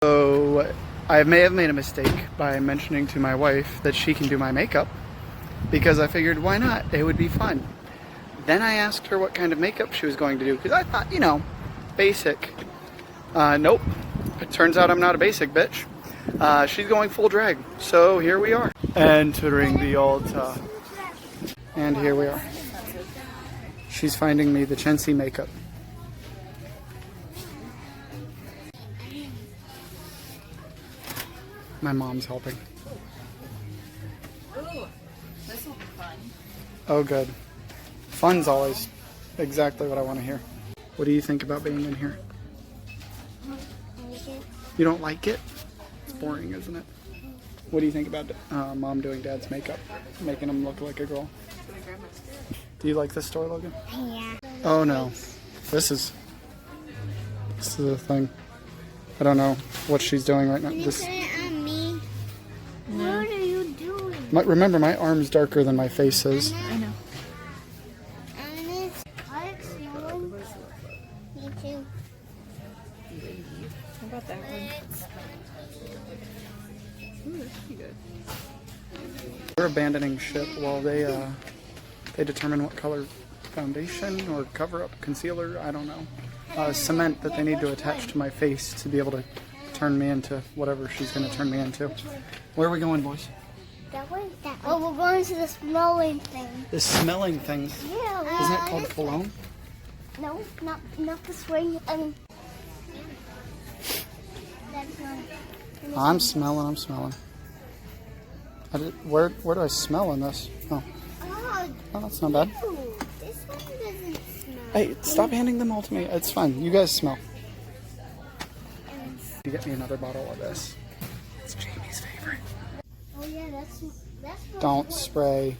So I may have made a mistake by mentioning to my wife that she can do my makeup because I figured why not? It would be fun. Then I asked her what kind of makeup she was going to do because I thought, you know, basic. Nope. It turns out I'm not a basic bitch. She's going full drag. So here we are. Entering the altar. And here we are. She's finding me the Chensey makeup. My mom's helping. Ooh, this will be fun. Oh, good. Fun's always exactly what I want to hear. What do you think about being in here? You don't like it? It's boring, isn't it? What do you think about Mom doing Dad's makeup? Making him look like a girl? Do you like this store, Logan? Yeah. Oh no. This is the thing. I don't know what she's doing right now. You This. put it on me. What are you doing? Remember, my arm's darker than my face is. I know. Me too. How about that one? Ooh, that's pretty good. We're abandoning ship while they determine what color foundation or cover up concealer, I don't know, cement that they need to attach to my face to be able to turn me into whatever she's going to turn me into. Where are we going, boys? That way. Oh, we're going to the smelling thing. The smelling things. Yeah. Isn't it called cologne? No, not this way. That's not. I'm smelling. Where do I smell in this? Oh, that's not bad. Ew, this one doesn't smell. Hey, stop handing them all to me. It's fine. You guys smell. You get me another bottle of this. It's Jamie's favorite. Oh yeah, that's. Don't spray.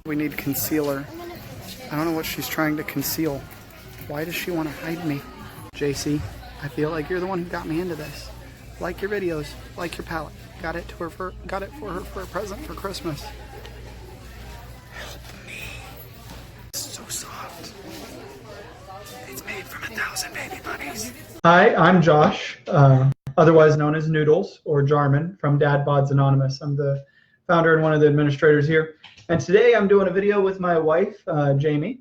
We need concealer. I don't know what she's trying to conceal. Why does she want to hide me? JC, I feel like you're the one who got me into this. Like your videos, like your palette. Got it for her for a present for Christmas. Help me. It's so soft. It's made from 1,000 baby bunnies. Hi, I'm Josh, otherwise known as Noodles or Jarman from Dad Bods Anonymous. I'm the founder and one of the administrators here. And today I'm doing a video with my wife, Jamie.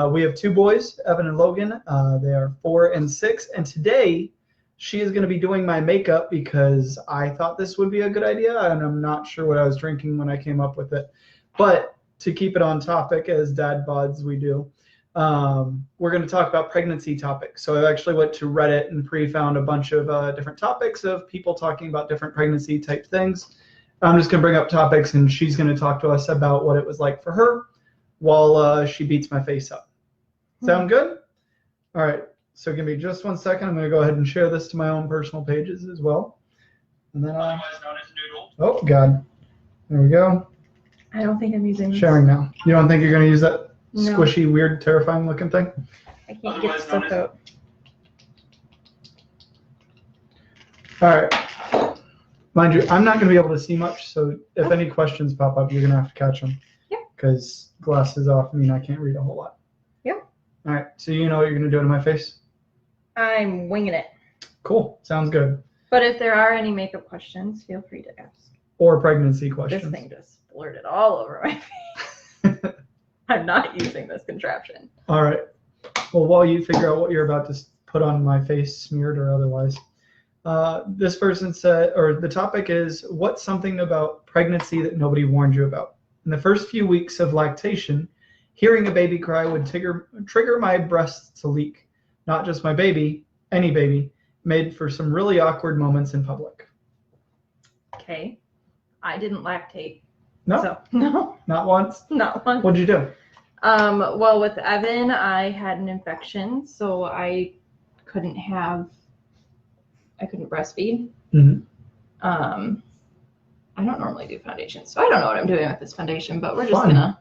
We have two boys, Evan and Logan. They are 4 and 6. And today she is going to be doing my makeup because I thought this would be a good idea. And I'm not sure what I was drinking when I came up with it. But to keep it on topic, as Dad Bods we do, we're going to talk about pregnancy topics. So I actually went to Reddit and pre-found a bunch of different topics of people talking about different pregnancy type things. I'm just going to bring up topics and she's going to talk to us about what it was like for her while she beats my face up. Sound good? All right. So give me just 1 second. I'm going to go ahead and share this to my own personal pages as well. And then otherwise known as Noodle. Oh, God. There we go. I don't think I'm using this. Sharing now. You don't think you're going to use that No. squishy, weird, terrifying looking thing? I can't get stuff out. All right. Mind you, I'm not going to be able to see much, so if any questions pop up, you're going to have to catch them. Yeah. Because glasses off mean I can't read a whole lot. Yep. All right. So you know what you're going to do to my face? I'm winging it. Cool. Sounds good. But if there are any makeup questions, feel free to ask. Or pregnancy questions. This thing just blurted all over my face. I'm not using this contraption. All right. Well, while you figure out what you're about to put on my face, smeared or otherwise, this person said, or the topic is, what's something about pregnancy that nobody warned you about? In the first few weeks of lactation, hearing a baby cry would trigger my breasts to leak. Not just my baby, any baby, made for some really awkward moments in public. Okay. I didn't lactate. No, So, no, not once. not one. What'd you do? Well, with Evan, I had an infection, so I couldn't breastfeed. Mm-hmm. I don't normally do foundation, so I don't know what I'm doing with this foundation, but we're just Fun. gonna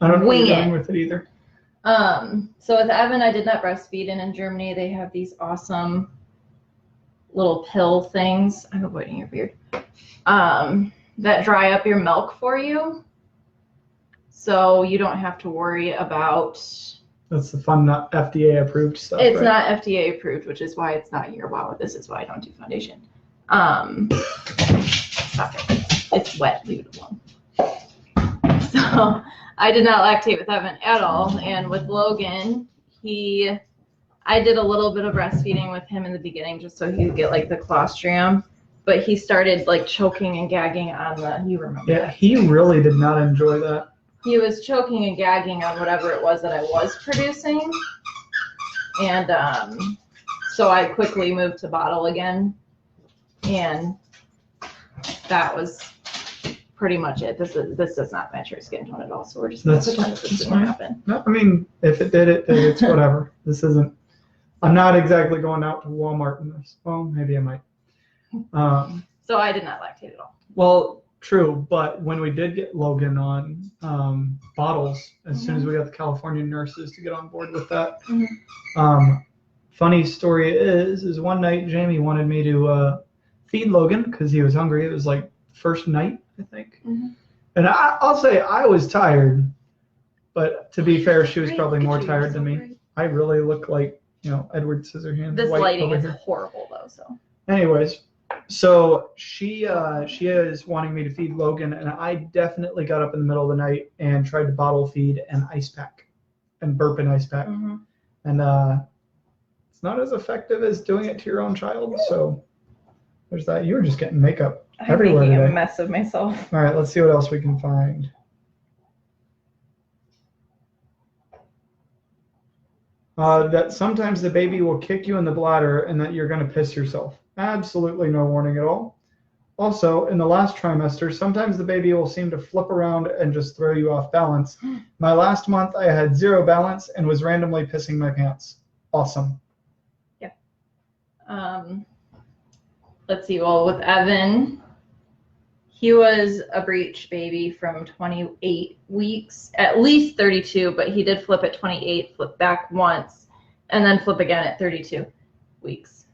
I don't know what wing you're doing it. with it either. So with Evan, I did not breastfeed, and in Germany they have these awesome little pill things. I'm avoiding your beard. That dry up your milk for you. So you don't have to worry about That's the fun, not FDA approved stuff. It's right? not FDA approved, which is why it's not here. Wow, this is why I don't do foundation. Stop it. It's wet. Leave it alone. So I did not lactate with Evan at all, and with Logan, I did a little bit of breastfeeding with him in the beginning just so he would get like the colostrum, but he started like choking and gagging on you remember Yeah, that. he really did not enjoy that. He was choking and gagging on whatever it was that I was producing. And so I quickly moved to bottle again. And that was pretty much it. This does not match your skin tone at all. So we're just going to pretend that this didn't happen. No, I mean, if it did, it's whatever. This isn't, I'm not exactly going out to Walmart in this. Well, maybe I might. So I did not lactate at all. Well, true, but when we did get Logan on bottles, as soon as we got the California nurses to get on board with that, funny story is one night Jamie wanted me to feed Logan because he was hungry. It was like first night, I think. And I'll say I was tired, but to be fair, she was probably more tired than me. I really look like, Edward Scissorhands. This white lighting over is here. horrible though, so. Anyways, so she is wanting me to feed Logan, and I definitely got up in the middle of the night and tried to bottle feed an ice pack and burp an ice pack. And it's not as effective as doing it to your own child. So there's that. You were just getting makeup everywhere I'm making today. a mess of myself. All right, let's see what else we can find. That sometimes the baby will kick you in the bladder and that you're going to piss yourself. Absolutely no warning at all. Also, in the last trimester, sometimes the baby will seem to flip around and just throw you off balance. My last month, I had 0 balance and was randomly pissing my pants. Awesome. Yeah. Let's see. Well, with Evan, he was a breech baby from 28 weeks, at least 32, but he did flip at 28, flip back once, and then flip again at 32 weeks.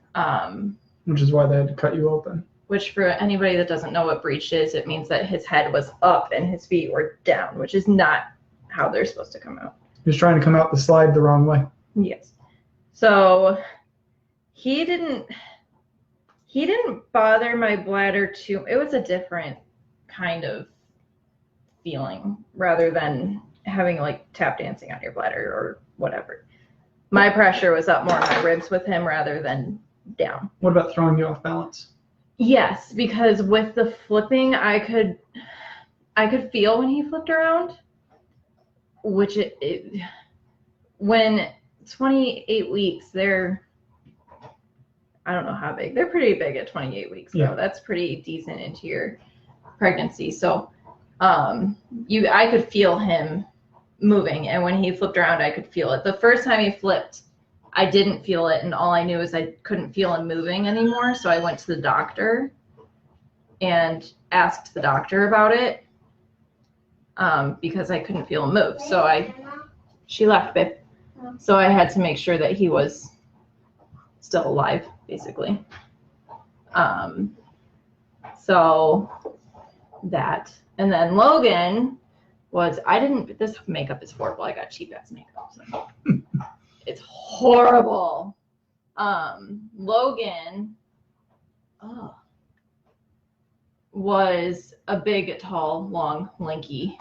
Which is why they had to cut you open. Which for anybody that doesn't know what breech is, it means that his head was up and his feet were down, which is not how they're supposed to come out. He was trying to come out the slide the wrong way. Yes. So he didn't bother my bladder too. It was a different kind of feeling rather than having like tap dancing on your bladder or whatever. My pressure was up more on my ribs with him rather than down. What about throwing you off balance? Yes, because with the flipping, I could feel when he flipped around, which when 28 weeks, I don't know how big. They're pretty big at 28 weeks. Yeah. So that's pretty decent into your pregnancy. So I could feel him moving, and when he flipped around, I could feel it. The first time he flipped, I didn't feel it, and all I knew is I couldn't feel him moving anymore. So I went to the doctor and asked the doctor about it because I couldn't feel him move. So she left, babe. So I had to make sure that he was still alive, basically. So that, and then Logan this makeup is horrible. I got cheap ass makeup. So. It's horrible. Logan was a big, tall, long, lanky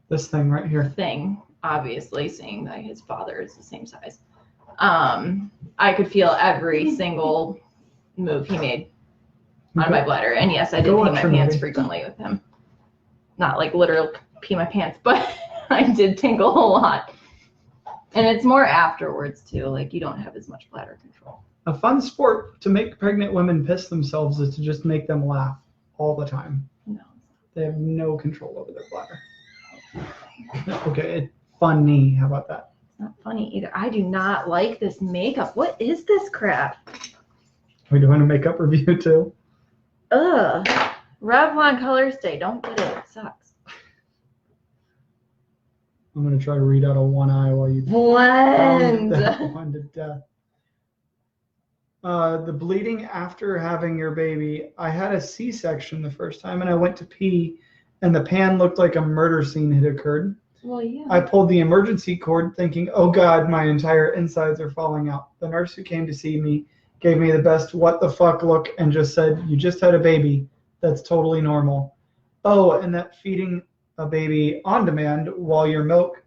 This thing right here. thing, obviously, seeing that his father is the same size. I could feel every single move he made on my bladder. And yes, I did pee my pants frequently with him. Not like literal pee my pants, but I did tingle a lot. And it's more afterwards too, like you don't have as much bladder control. A fun sport to make pregnant women piss themselves is to just make them laugh all the time. No. They have no control over their bladder. Okay, it's funny. How about that? It's not funny either. I do not like this makeup. What is this crap? Are we doing a makeup review too? Ugh. Revlon Color Stay. Don't get it. It sucks. I'm going to try to read out of one eye while you Blend. that one to death. The bleeding after having your baby. I had a C-section the first time, and I went to pee, and the pan looked like a murder scene had occurred. Well, yeah. I pulled the emergency cord thinking, oh God, my entire insides are falling out. The nurse who came to see me gave me the best what the fuck look and just said, you just had a baby. That's totally normal. Oh, and that feeding a baby on demand when your milk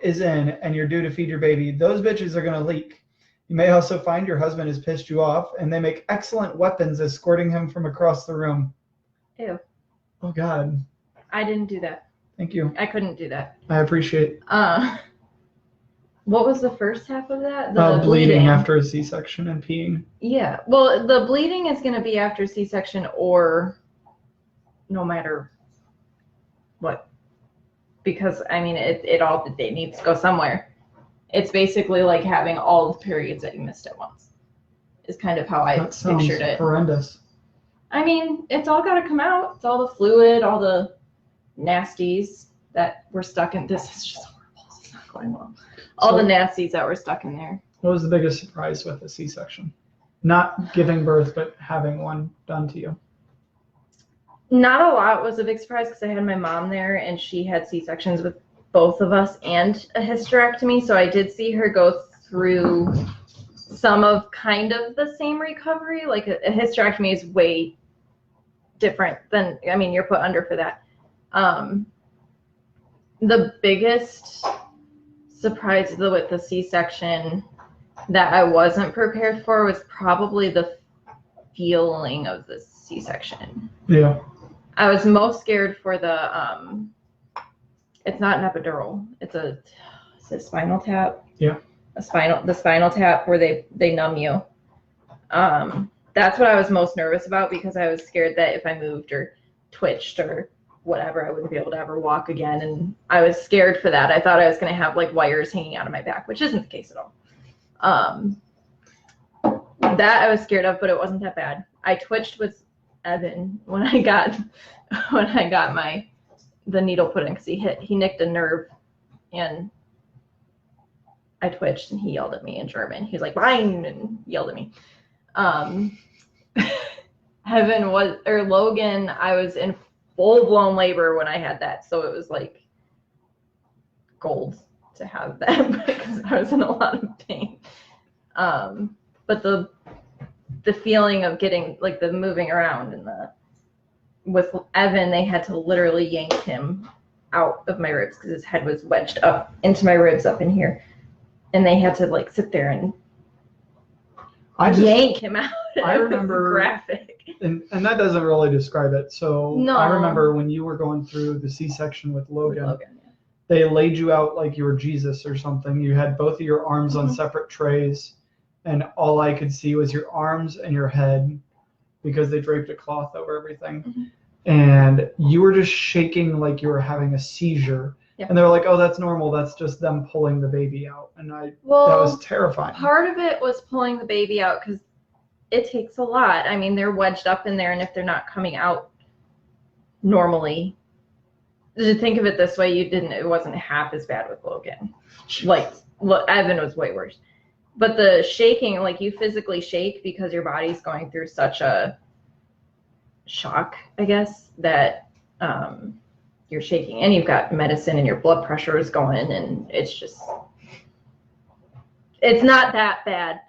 is in and you're due to feed your baby, those bitches are going to leak. You may also find your husband has pissed you off and they make excellent weapons escorting him from across the room. Ew. Oh God. I didn't do that. Thank you. I couldn't do that. I appreciate What was the first half of that? bleeding after a C-section and peeing. Yeah. Well, the bleeding is going to be after C-section or no matter what. Because, I mean, it needs to go somewhere. It's basically like having all the periods that you missed at once. Is kind of how I pictured it. Horrendous. I mean, it's all got to come out. It's all the fluid, all the nasties that were stuck in. This is just horrible. This is not going well. All the nasties that were stuck in there. What was the biggest surprise with a C-section? Not giving birth, but having one done to you. Not a lot was a big surprise because I had my mom there and she had C-sections with both of us and a hysterectomy. So I did see her go through some of kind of the same recovery. Like a hysterectomy is way different than, I mean, you're put under for that. The biggest surprise with the C-section that I wasn't prepared for was probably the feeling of the C-section. Yeah. I was most scared for the it's not an epidural. It's a spinal tap. Yeah. The spinal tap where they numb you. That's what I was most nervous about because I was scared that if I moved or twitched or whatever, I wouldn't be able to ever walk again. And I was scared for that. I thought I was going to have like wires hanging out of my back, which isn't the case at all. That I was scared of, but it wasn't that bad. I twitched with Evan when I got the needle put in because he nicked a nerve and I twitched and he yelled at me in German. He was like, "Fine," and yelled at me. Logan, I was in full-blown labor when I had that, so it was like gold to have that because I was in a lot of pain. But the feeling of getting like the moving around and with Evan, they had to literally yank him out of my ribs because his head was wedged up into my ribs up in here, and they had to like sit there and yank him out. I remember graphic. And that doesn't really describe it. So No. I remember when you were going through the C-section with Logan, they laid you out like you were Jesus or something. You had both of your arms on separate trays, and all I could see was your arms and your head because they draped a cloth over everything. Mm-hmm. And you were just shaking like you were having a seizure. Yeah. And they were like, oh, that's normal. That's just them pulling the baby out. And that was terrifying. Part of it was pulling the baby out because it takes a lot. I mean, they're wedged up in there, and if they're not coming out normally, to think of it this way, it wasn't half as bad with Logan. Like, Evan was way worse. But the shaking, like you physically shake because your body's going through such a shock, I guess, that you're shaking, and you've got medicine and your blood pressure is going, and it's not that bad.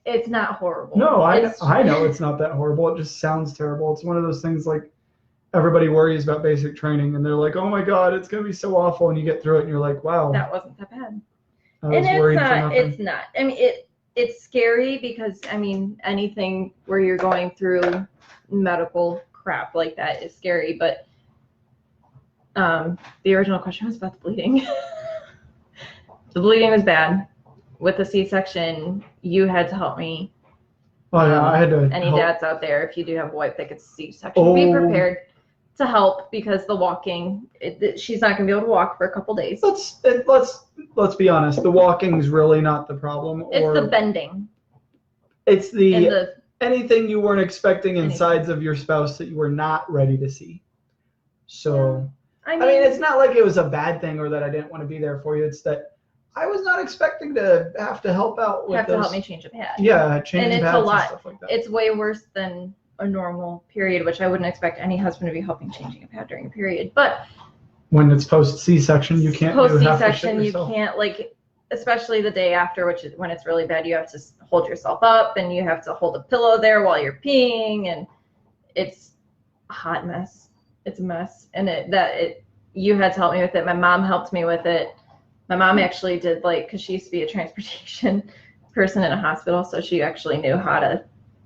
It's not horrible. No, I know it's not that horrible. It just sounds terrible. It's one of those things like everybody worries about basic training, and they're like, oh my God, it's going to be so awful. And you get through it and you're like, wow. That wasn't that bad. I was worried for nothing. It's not. I mean, it's scary because, I mean, anything where you're going through medical crap like that is scary. But the original question was about the bleeding. The bleeding was bad. With the C-section, you had to help me. Oh, yeah, I had to Any help. dads out there, if you do have a wife that gets C-section, be prepared to help because the walking, she's not going to be able to walk for a couple days. Let's be honest. The walking's really not the problem. It's the bending. It's anything you weren't expecting in sides of your spouse that you were not ready to see. So, I mean, it's not like it was a bad thing or that I didn't want to be there for you. It's that I was not expecting to have to help out with help me change a pad. Yeah, changing pads a lot. and stuff like that. It's way worse than a normal period, which I wouldn't expect any husband to be helping changing a pad during a period. But When it's post C-section, you can't do Post half the shit C-section, you yourself. can't, like, especially the day after, which is when it's really bad, you have to hold yourself up and you have to hold a pillow there while you're peeing, and it's a hot mess. It's a mess. And you had to help me with it. My mom helped me with it. My mom actually did, like, because she used to be a transportation person in a hospital, so she actually knew how to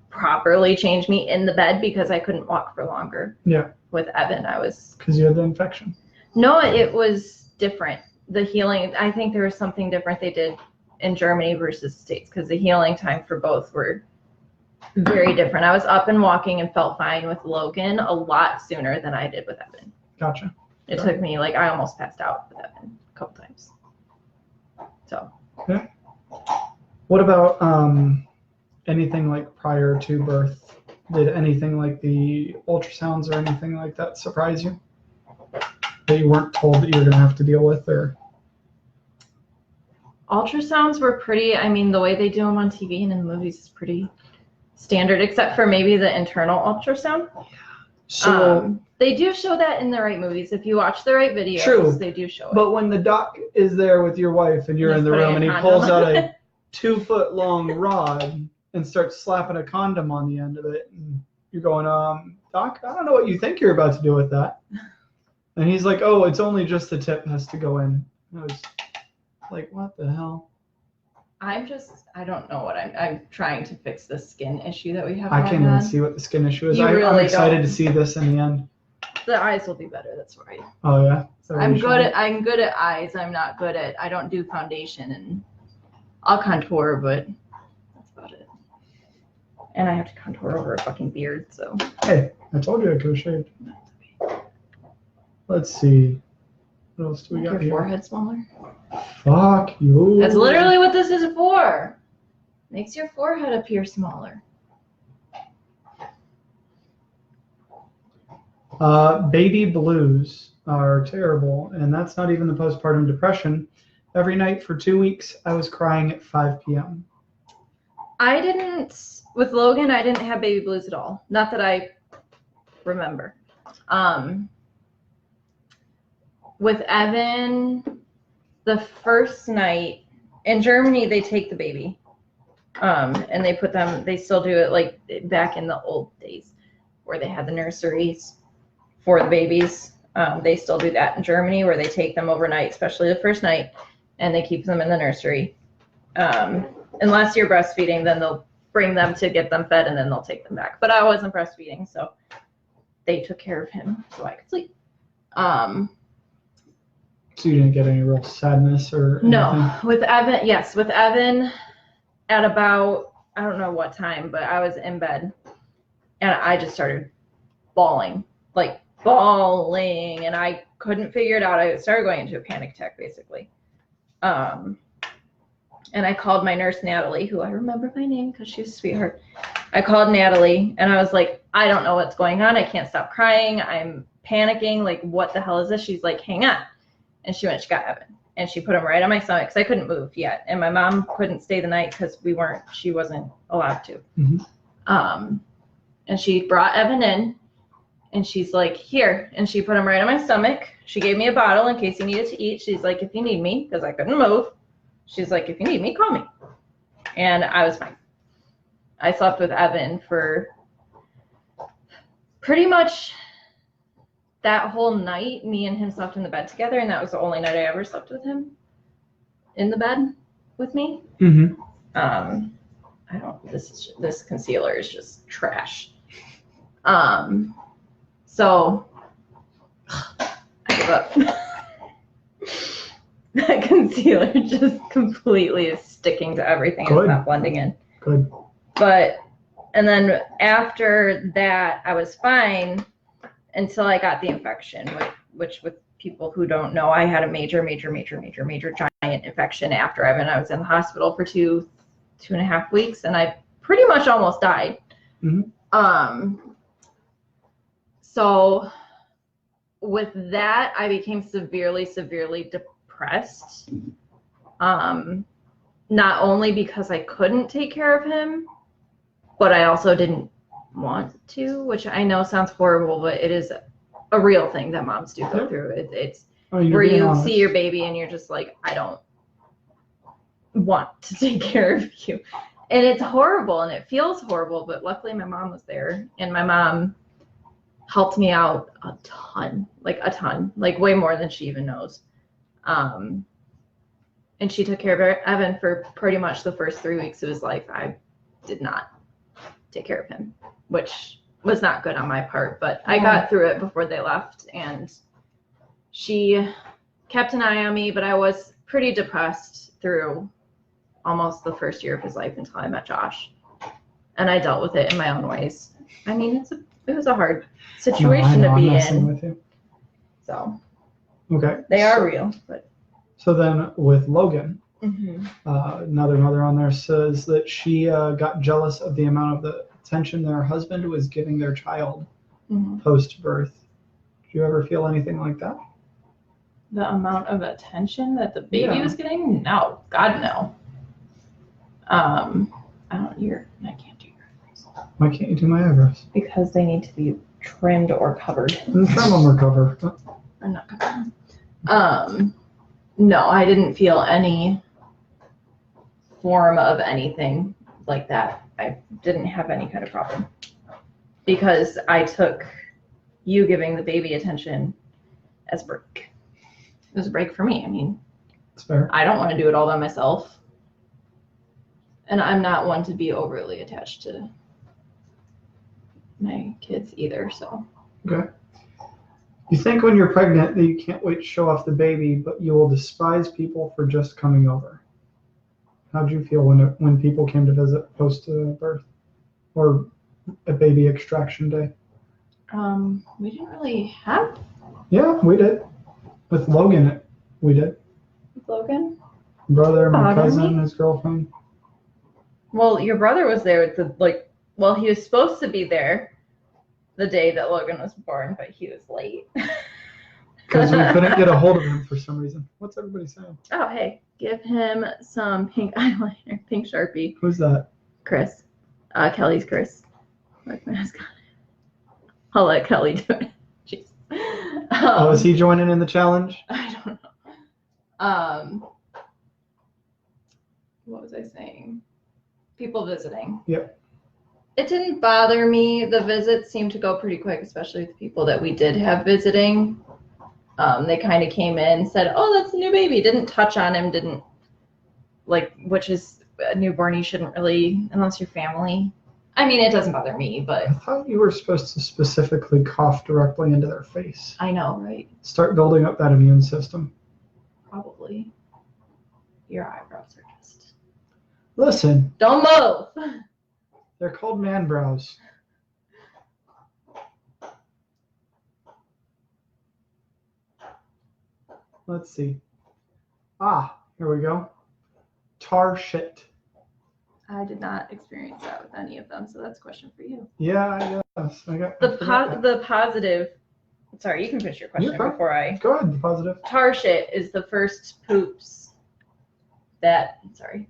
properly change me in the bed because I couldn't walk for longer. Yeah. With Evan, because you had the infection. No, it was different. The healing, I think there was something different they did in Germany versus the States, because the healing time for both were very different. I was up and walking and felt fine with Logan a lot sooner than I did with Evan. Gotcha. It took me, like, I almost passed out with Evan a couple times. So. Yeah. What about anything like prior to birth? Did anything like the ultrasounds or anything like that surprise you? That you weren't told that you were going to have to deal with, or? Ultrasounds were pretty, I mean, the way they do them on TV and in the movies is pretty standard, except for maybe the internal ultrasound. So they do show that in the right movies. If you watch the right videos, true, they do show it. But when the doc is there with your wife and you're in the room and he pulls out a 2-foot-long rod and starts slapping a condom on the end of it, and you're going, Doc, I don't know what you think you're about to do with that. And he's like, oh, it's only just the tip has to go in. And I was like, what the hell? I don't know what I'm trying to fix the skin issue that we have. I can't even see what the skin issue is. I'm excited to see this in the end. The eyes will be better. That's right. Oh yeah. I'm good at eyes. I don't do foundation, and I'll contour, but that's about it. And I have to contour over a fucking beard, so. Hey, I told you I could have shaved. Let's see. What else do we got your here? Forehead smaller. Fuck you. That's literally what this is for. Makes your forehead appear smaller. Baby blues are terrible, and that's not even the postpartum depression. Every night for 2 weeks, I was crying at 5 p.m. With Logan, I didn't have baby blues at all. Not that I remember. With Evan, the first night, in Germany, they take the baby. And they still do it like back in the old days where they had the nurseries for the babies. They still do that in Germany where they take them overnight, especially the first night, and they keep them in the nursery. Unless you're breastfeeding, then they'll bring them to get them fed and then they'll take them back. But I wasn't breastfeeding, so they took care of him so I could sleep. So you didn't get any real sadness or anything? No, with Evan at about, I don't know what time, but I was in bed and I just started bawling, and I couldn't figure it out. I started going into a panic attack basically. And I called my nurse, Natalie, who I remember my name because she's a sweetheart. I called Natalie and I was like, I don't know what's going on. I can't stop crying. I'm panicking. Like, what the hell is this? She's like, hang on. And she went, she got Evan. And she put him right on my stomach because I couldn't move yet. And my mom couldn't stay the night because she wasn't allowed to. Mm-hmm. And she brought Evan in and she's like, here. And she put him right on my stomach. She gave me a bottle in case he needed to eat. She's like, if you need me, because I couldn't move. She's like, if you need me, call me. And I was fine. I slept with Evan for pretty much that whole night. Me and him slept in the bed together, and that was the only night I ever slept with him in the bed with me. Mm-hmm. This concealer is just trash. So I give up. That concealer just completely is sticking to everything. Good. It's not blending in. Good. And then after that, I was fine until I got the infection, which with people who don't know, I had a major giant infection after I was in the hospital for 2.5 weeks, and I pretty much almost died. Mm-hmm. So with that, I became severely depressed. Not only because I couldn't take care of him, but I also didn't want to, which I know sounds horrible, but it is a real thing that moms do go through. Oh, you're where being you honest. see your baby and you're just like, I don't, want to see your baby, and you're just like, I don't want to take care of you. And it's horrible and it feels horrible, but luckily my mom was there, and my mom helped me out a ton, like way more than she even knows. And she took care of Evan for pretty much the first 3 weeks of his life. I did not take care of him, which was not good on my part, but I got through it before they left, and she kept an eye on me, but I was pretty depressed through almost the first year of his life until I met Josh, and I dealt with it in my own ways. I mean, it was a hard situation to be in. With you. So Okay. they are real, but So then with Logan, mm-hmm. another mother on there says that she got jealous of the amount of the attention their husband was giving their child Mm-hmm. post-birth. Do you ever feel anything like that? The amount of attention that the baby Yeah. was getting? No, God, no. I can't do your eyebrows Why can't you do my eyebrows? because they need to be trimmed or covered. Trim them or cover. I'm not covering. No, I didn't feel any form of anything like that. I didn't have any kind of problem because I took you giving the baby attention as a break. It was a break for me. I mean, It's fair. I don't want to do it all by myself. And I'm not one to be overly attached to my kids either, so. Okay. You think when you're pregnant that you can't wait to show off the baby, but you will despise people for just coming over. How did you feel when people came to visit post-birth or a baby extraction day? We didn't really have Yeah, we did. With Logan, we did. Logan. Brother, my Pardon cousin, me? his girlfriend. Well, your brother was there at he was supposed to be there the day that Logan was born, but he was late. Because we couldn't get a hold of him for some reason. What's everybody saying? Oh, hey, give him some pink eyeliner, pink Sharpie. Who's that? Chris. Kelly's Chris. Like my mascot. I'll let Kelly do it. Jeez. Oh, is he joining in the challenge? I don't know. What was I saying? People visiting. Yep. It didn't bother me. The visits seemed to go pretty quick, especially with the people that we did have visiting. They kind of came in, said, "Oh, that's a new baby." Didn't touch on him. Didn't which is a newborn. You shouldn't really, unless you're family. I mean, it doesn't bother me, but I thought you were supposed to specifically cough directly into their face. I know, right? Start building up that immune system. Probably. Your eyebrows are just. Listen, Don't move. they're called man brows. Let's see. Here we go. Tar shit. I did not experience that with any of them, so that's a question for you. Yeah, I guess. I The forgot that. the positive. Sorry, you can finish your question You're fine. before I. Go ahead, the positive. Tar shit is the first poops that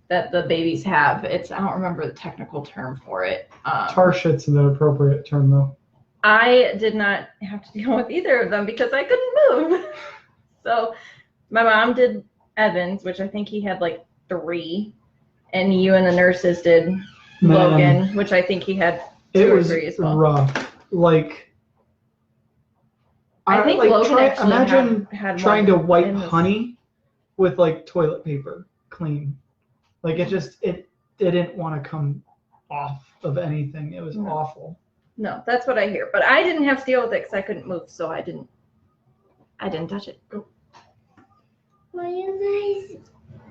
the babies have. I don't remember the technical term for it. Tar shit's the appropriate term, though. I did not have to deal with either of them because I couldn't move. So my mom did Evans, which I think he had like 3, and you and the nurses did Logan, which I think he had 2 It or was 3 as well. rough. Like, I think Logan actually imagine had trying one to wipe in the- honey with like toilet paper clean. Like it didn't want to come off of anything. It was No. awful. No, that's what I hear. But I didn't have to deal with it because I couldn't move, so I didn't touch it. What are you guys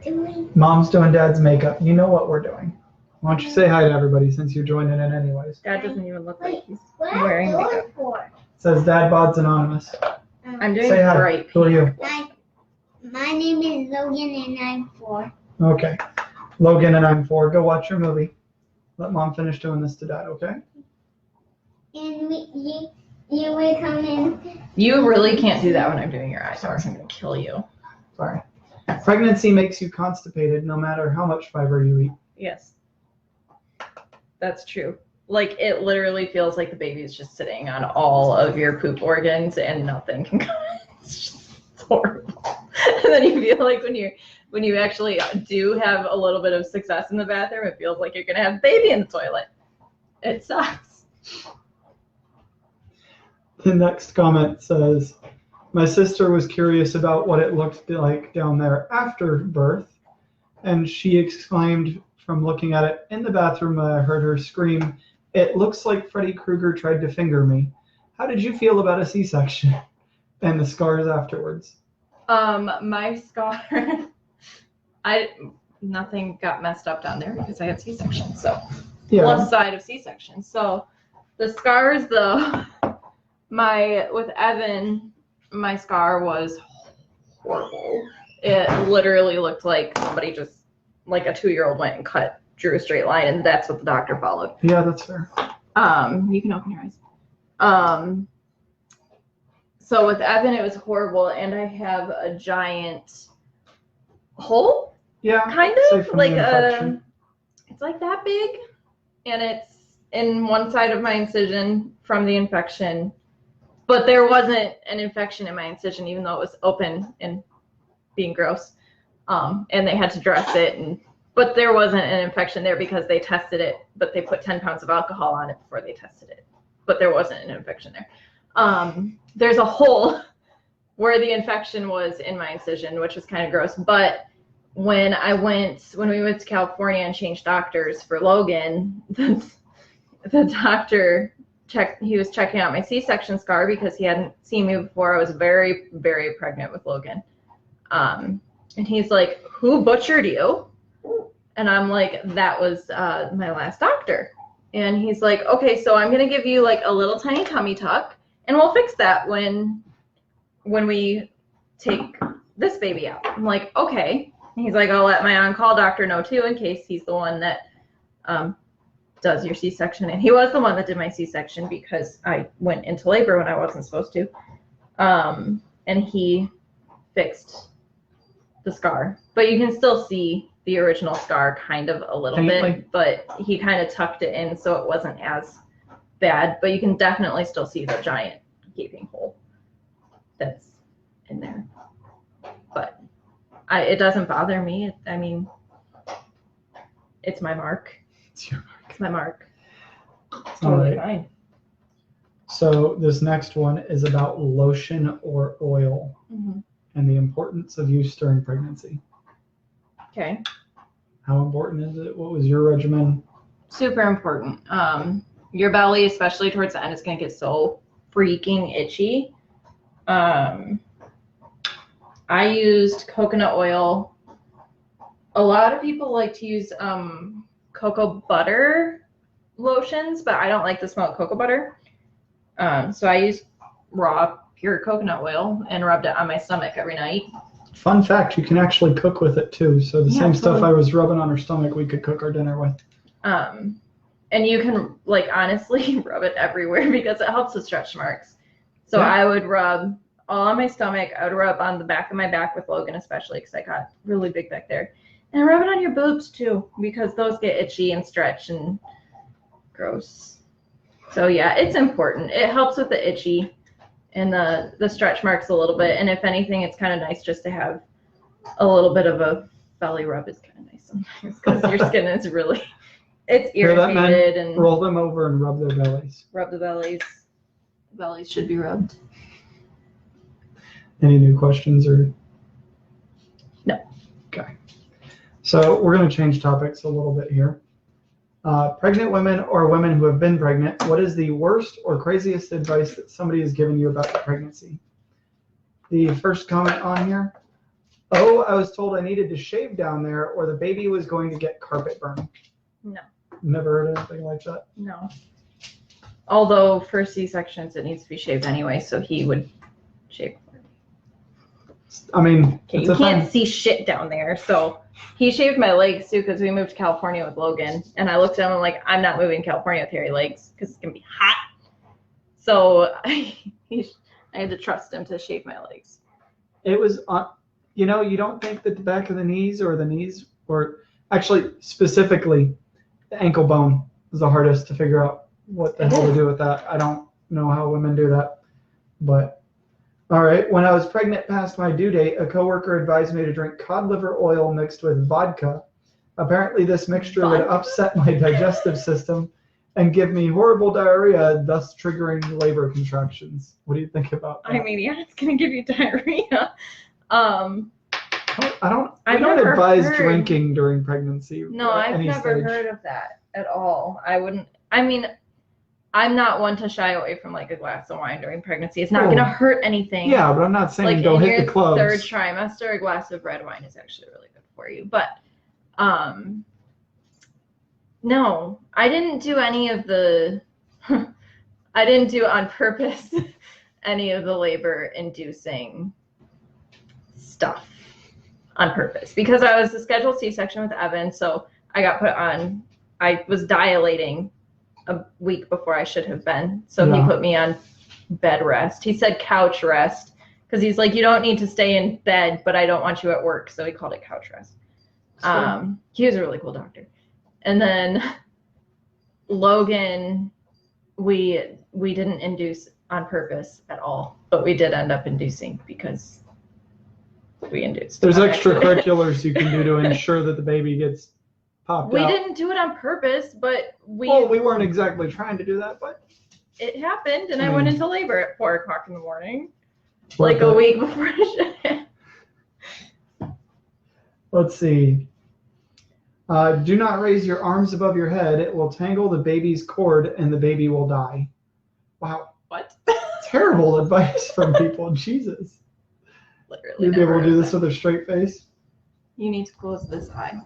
doing? Mom's doing dad's makeup. You know what we're doing. Why don't you say hi to everybody since you're joining in anyways? Dad doesn't even look like he's What are wearing you makeup. doing for? It says Dad Bod's Anonymous. I'm doing Say hi. bright Who are pink. you? My name is Logan and I'm 4. Okay. Logan and I'm 4. Go watch your movie. Let Mom finish doing this to Dad, okay? And you will come in. You really can't do that when I'm doing your eyes, or I'm going to kill you. Sorry. Pregnancy makes you constipated no matter how much fiber you eat. Yes. That's true. Like, it literally feels like the baby's just sitting on all of your poop organs and nothing can go. It's just horrible. And then you feel like when you actually do have a little bit of success in the bathroom, it feels like you're gonna have a baby in the toilet. It sucks. The next comment says, my sister was curious about what it looked like down there after birth, and she exclaimed from looking at it in the bathroom, I heard her scream, "It looks like Freddy Krueger tried to finger me." How did you feel about a C-section and the scars afterwards? My scar, nothing got messed up down there because I had C-section, so Yeah. left side of C-section. So the scars though, with Evan, my scar was horrible. It literally looked like somebody just, like a 2-year-old went and drew a straight line, and that's what the doctor followed. Yeah, that's fair. You can open your eyes. So with Evan, it was horrible, and I have a giant hole, Yeah. kind Say of from like the infection. it's like that big, and it's in one side of my incision from the infection. But there wasn't an infection in my incision, even though it was open and being gross. And they had to dress it, but there wasn't an infection there because they tested it, but they put 10 pounds of alcohol on it before they tested it. But there wasn't an infection there. There's a hole where the infection was in my incision, which is kind of gross. But when we went to California and changed doctors for Logan, the doctor he was checking out my C-section scar because he hadn't seen me before. I was very, very pregnant with Logan. And he's like, "Who butchered you?" And I'm like, "That was my last doctor." And he's like, "Okay, so I'm going to give you like a little tiny tummy tuck, and we'll fix that when we take this baby out." I'm like, "Okay." And he's like, "I'll let my on-call doctor know too, in case he's the one that does your C-section." And he was the one that did my C-section because I went into labor when I wasn't supposed to. And he fixed the scar, but you can still see the original scar kind of a little Faintly. bit, but he kind of tucked it in so it wasn't as bad, but you can definitely still see the giant gaping hole that's in there. But it doesn't bother me. I mean, it's my mark. It's your mark. It's my mark. It's All totally right. fine. So this next one is about lotion or oil Mhm. and the importance of use during pregnancy. Okay. How important is it? What was your regimen? Super important. Your belly, especially towards the end, is going to get so freaking itchy. I used coconut oil. A lot of people like to use cocoa butter lotions, but I don't like the smell of cocoa butter. So I used raw, pure coconut oil and rubbed it on my stomach every night. Fun fact, you can actually cook with it too. So the Yeah, same stuff totally. I was rubbing on her stomach, we could cook our dinner with. And you can, like, honestly rub it everywhere because it helps with stretch marks. So Yeah. I would rub all on my stomach. I would rub on the back of my back with Logan, especially because I got really big back there. And rub it on your boobs too, because those get itchy and stretch and gross. So yeah, it's important. It helps with the itchy and the stretch marks a little bit. And if anything, it's kind of nice just to have a little bit of a belly rub. Is kind of nice sometimes because your skin is really, it's Hear that, men? irritated and Roll them over and rub their bellies. rub the bellies. The bellies should be rubbed. Any new questions or? No. Okay. So we're going to change topics a little bit here. Pregnant women or women who have been pregnant, what is the worst or craziest advice that somebody has given you about your pregnancy? The first comment on here, "Oh, I was told I needed to shave down there or the baby was going to get carpet burn." No. Never heard anything like that. No. Although for C-sections, it needs to be shaved anyway, so he would shave. I mean, Okay, it's you a can't thing. see shit down there. So he shaved my legs too because we moved to California with Logan. And I looked at him and like, I'm not moving to California with hairy legs because it's going to be hot. So I had to trust him to shave my legs. It was on, you don't think that the back of the knees or actually specifically the ankle bone is the hardest to figure out what the hell to do with that. I don't know how women do that, but All right. When I was pregnant past my due date, a coworker advised me to drink cod liver oil mixed with vodka. Apparently, this mixture would Vodka? upset my digestive system and give me horrible diarrhea, thus triggering labor contractions. What do you think about that? I mean, yeah, it's gonna give you diarrhea. Um, I I've don't never advise heard- drinking during pregnancy. No, at I've any never stage. heard of that at all. I wouldn't. I mean, I'm not one to shy away from like a glass of wine during pregnancy. It's not Oh. gonna hurt anything. Yeah, but I'm not saying Like go in hit your the clubs. third trimester, a glass of red wine is actually really good for you. But no, I didn't do any of the. I didn't do on purpose any of the labor inducing stuff on purpose because I was a scheduled C-section with Evan, so I got put on. I was dilating a week before I should have been, so Yeah. he put me on bed rest. He said couch rest because he's like, you don't need to stay in bed, but I don't want you at work, so he called it couch rest. He was a really cool doctor. And then Logan, we didn't induce on purpose at all, but we did end up inducing because we induced. There's on accident. extracurriculars you can do to ensure that the baby gets popped We out. didn't do it on purpose, but Well, we weren't exactly trying to do that, but it happened, and I I went mean- into labor at 4:00 in the morning, What like a the- week before I should. Let's see. Do not raise your arms above your head. It will tangle the baby's cord and the baby will die. Wow. What? Terrible advice from people. Jesus. Literally. You'd be able never to do heard this of with a straight face? that. You need to close this eye.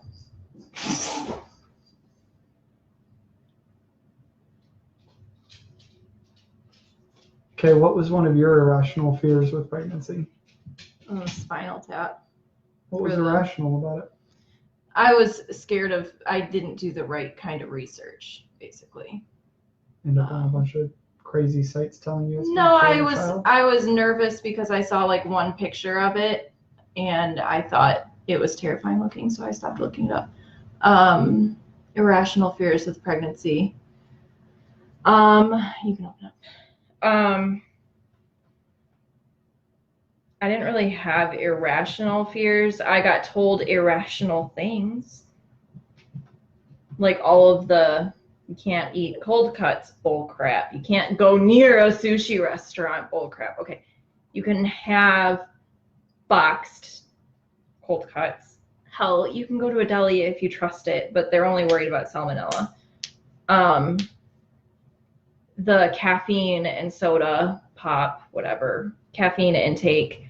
Okay, what was one of your irrational fears with pregnancy? Spinal tap. What was Really? irrational about it? I was scared of. I didn't do the right kind of research, basically. End up on a bunch of crazy sites telling you it's No, gonna kill I your was child? I was nervous because I saw like one picture of it, and I thought it was terrifying looking, so I stopped looking it up. Irrational fears with pregnancy. You can open up. I didn't really have irrational fears. I got told irrational things. Like all of the, you can't eat cold cuts, bull crap. You can't go near a sushi restaurant, bull crap. Okay, you can have boxed cold cuts. Hell, you can go to a deli if you trust it, but they're only worried about salmonella. The caffeine and soda, pop, whatever, caffeine intake,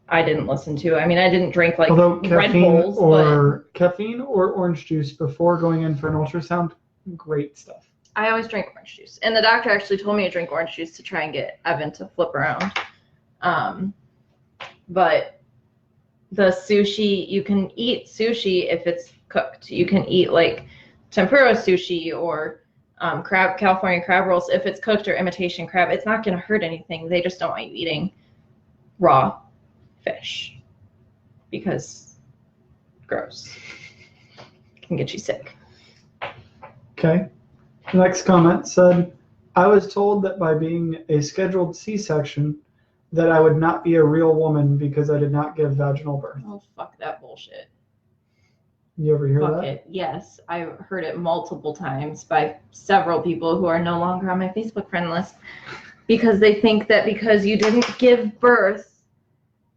I didn't listen to. I mean, I didn't drink like Although Red Bulls, caffeine or orange juice before going in for an ultrasound, great stuff. but I always drink orange juice. And the doctor actually told me to drink orange juice to try and get Evan to flip around. But the sushi, you can eat sushi if it's cooked. You can eat like tempura sushi or California crab rolls if it's cooked, or imitation crab. It's not going to hurt anything. They just don't want you eating raw fish because gross. Can get you sick. Okay. The next comment said, I was told that by being a scheduled C-section that I would not be a real woman because I did not give vaginal birth. Oh, fuck that bullshit. You ever hear Fuck that? it. Yes, I've heard it multiple times by several people who are no longer on my Facebook friend list because they think that because you didn't give birth,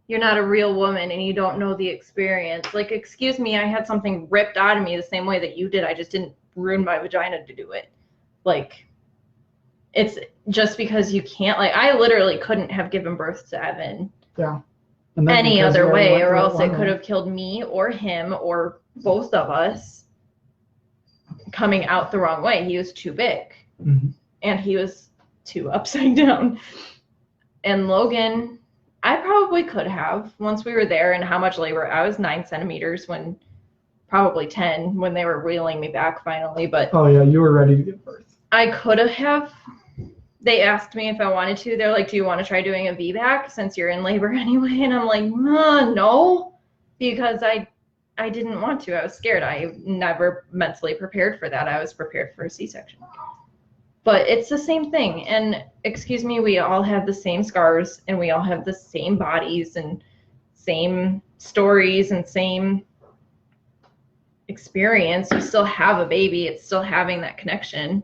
you're not a real woman and you don't know the experience. Like, excuse me, I had something ripped out of me the same way that you did. I just didn't ruin my vagina to do it. Like, it's just because you can't. Like, I literally couldn't have given birth to Evan And then any because other you already way, went or through else it one could have killed me or him or both of us coming out the wrong way. He was too big Mhm. and he was too upside down. And Logan, I probably could have once we were there. And how much labor? I was 9 centimeters when, probably 10 when they were wheeling me back finally. But Oh yeah, you were ready to give birth. I could have. They asked me if I wanted to. They're like, do you want to try doing a VBAC since you're in labor anyway? And I'm like, no, because I didn't want to. I was scared. I never mentally prepared for that. I was prepared for a C-section. But it's the same thing. And excuse me, we all have the same scars and we all have the same bodies and same stories and same experience. You still have a baby. It's still having that connection.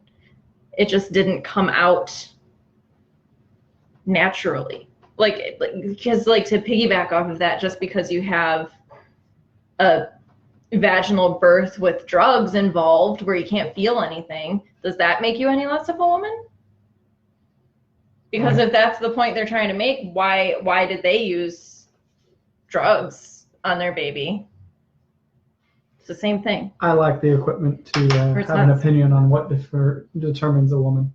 It just didn't come out naturally. Because to piggyback off of that, just because you have a vaginal birth with drugs involved where you can't feel anything, does that make you any less of a woman? Because if that's the point they're trying to make, why did they use drugs on their baby? It's the same thing. I lack the equipment to have an opinion on what determines a woman.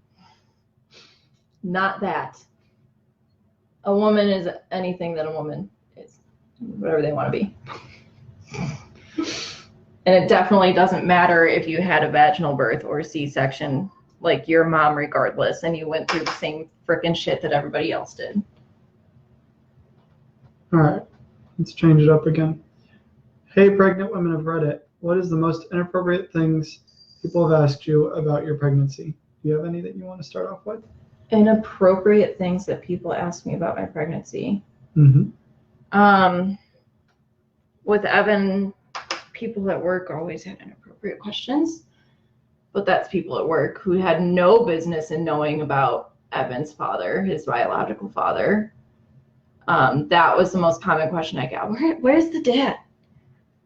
Not that. A woman is anything that a woman is, whatever they want to be. And it definitely doesn't matter if you had a vaginal birth or a C-section, like your mom regardless, and you went through the same frickin' shit that everybody else did. All right, let's change it up again. Hey, pregnant women of Reddit, what is the most inappropriate things people have asked you about your pregnancy? Do you have any that you want to start off with? Inappropriate things that people ask me about my pregnancy. Mm-hmm. With Evan, people at work always had inappropriate questions, but that's people at work who had no business in knowing about Evan's father, his biological father. That was the most common question I got. Where's the dad?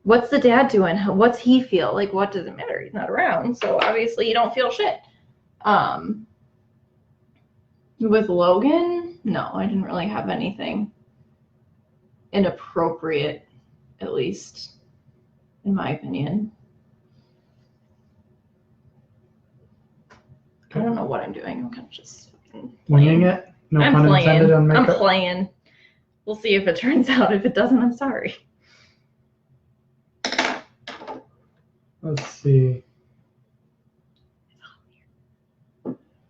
What's the dad doing? What's he feel? Like, what does it matter? He's not around, so obviously you don't feel shit. With Logan, no, I didn't really have anything inappropriate, at least in my opinion. I don't know what I'm doing. I'm kind of just Winging it? No I'm pun playing. intended on makeup. I'm playing. We'll see if it turns out. If it doesn't, I'm sorry. Let's see.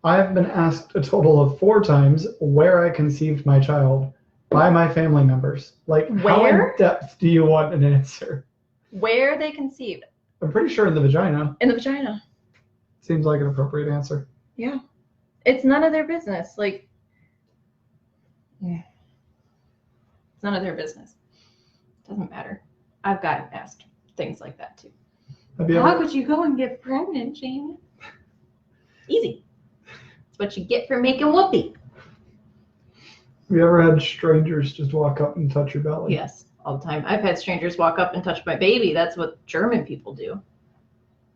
I have been asked a total of 4 times where I conceived my child by my family members. Like, how in depth do you want an answer? Where they conceived? I'm pretty sure in the vagina. In the vagina. Seems like an appropriate answer. Yeah. It's none of their business. Like, yeah. It's none of their business. Doesn't matter. I've gotten asked things like that too. How could you go and get pregnant, Jamie? Easy. It's what you get for making whoopee. Have you ever had strangers just walk up and touch your belly? Yes, all the time. I've had strangers walk up and touch my baby. That's what German people do.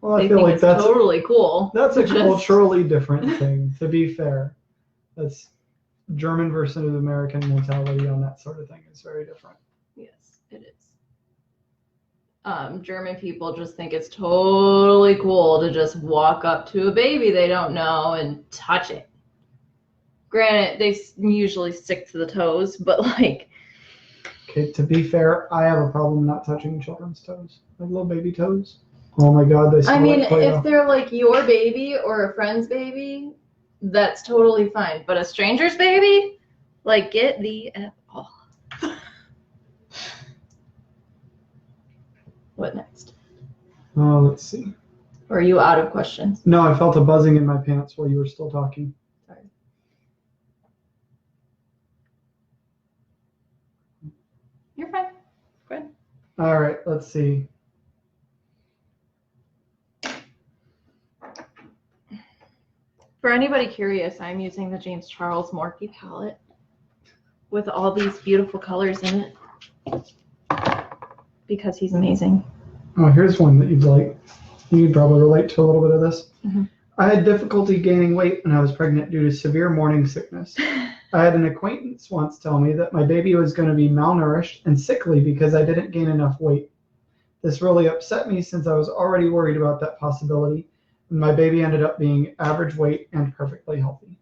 Well, I They feel think like it's that's totally cool. That's a Just- culturally different thing, to be fair. That's German versus American mentality on that sort of thing is very different. Yes, it is. German people just think it's totally cool to just walk up to a baby they don't know and touch it. Granted, they usually stick to the toes, but like... Okay, to be fair, I have a problem not touching children's toes. Like little baby toes. Oh my god, they smell like Play-Doh. If they're like your baby or a friend's baby, that's totally fine. But a stranger's baby? Like, get the F off. What next? Oh, let's see. Or are you out of questions? No, I felt a buzzing in my pants while you were still talking. Sorry. You're fine. Good. All right, let's see. For anybody curious, I'm using the James Charles Morphe palette with all these beautiful colors in it because he's amazing. Oh, here's one that you'd like. You'd probably relate to a little bit of this. Mhm. I had difficulty gaining weight when I was pregnant due to severe morning sickness. I had an acquaintance once tell me that my baby was going to be malnourished and sickly because I didn't gain enough weight. This really upset me since I was already worried about that possibility, and my baby ended up being average weight and perfectly healthy.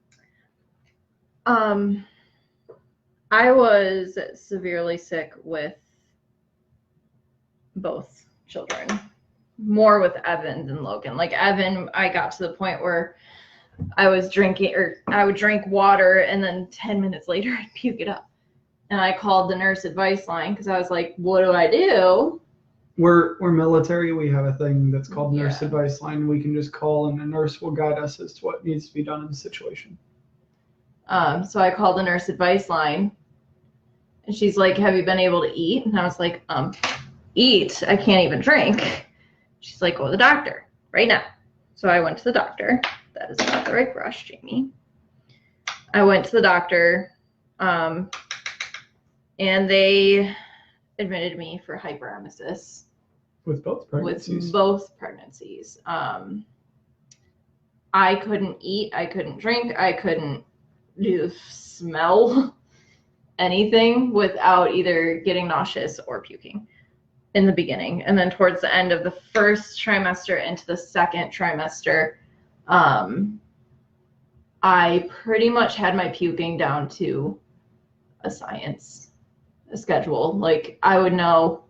I was severely sick with both children. More with Evan than Logan. Like Evan, I got to the point where I was drinking, or I would drink water and then 10 minutes later I'd puke it up. And I called the nurse advice line because I was like, what do I do? We're military. We have a thing that's called nurse Yeah. advice line. We can just call and a nurse will guide us as to what needs to be done in the situation. So I called the nurse advice line, and she's like, "Have you been able to eat?" And I was like, eat? I can't even drink." She's like, "Go to the doctor right now." So I went to the doctor. That is not the right brush, Jamie. I went to the doctor, and they admitted me for hyperemesis With both pregnancies. with both pregnancies. I couldn't eat, I couldn't drink, I couldn't smell anything without either getting nauseous or puking in the beginning. And then towards the end of the first trimester into the second trimester, I pretty much had my puking down to a science, a schedule. Like, I would know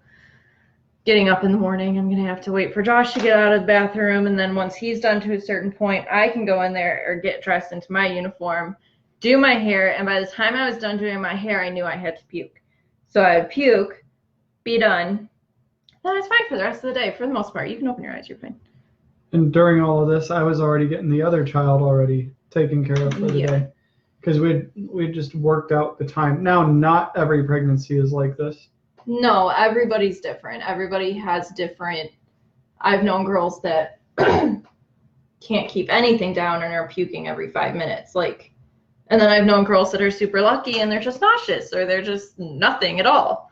getting up in the morning, I'm going to have to wait for Josh to get out of the bathroom. And then once he's done to a certain point, I can go in there or get dressed into my uniform, do my hair. And by the time I was done doing my hair, I knew I had to puke. So I would puke, be done. Then it's fine for the rest of the day. For the most part, you can open your eyes, you're fine. And during all of this, I was already getting the other child already taken care of for the day. Because we'd just worked out the time. Now, not every pregnancy is like this. No, everybody's different. Everybody has different. I've known girls that can't keep anything down and are puking every 5 minutes. Like, and then I've known girls that are super lucky and they're just nauseous or they're just nothing at all.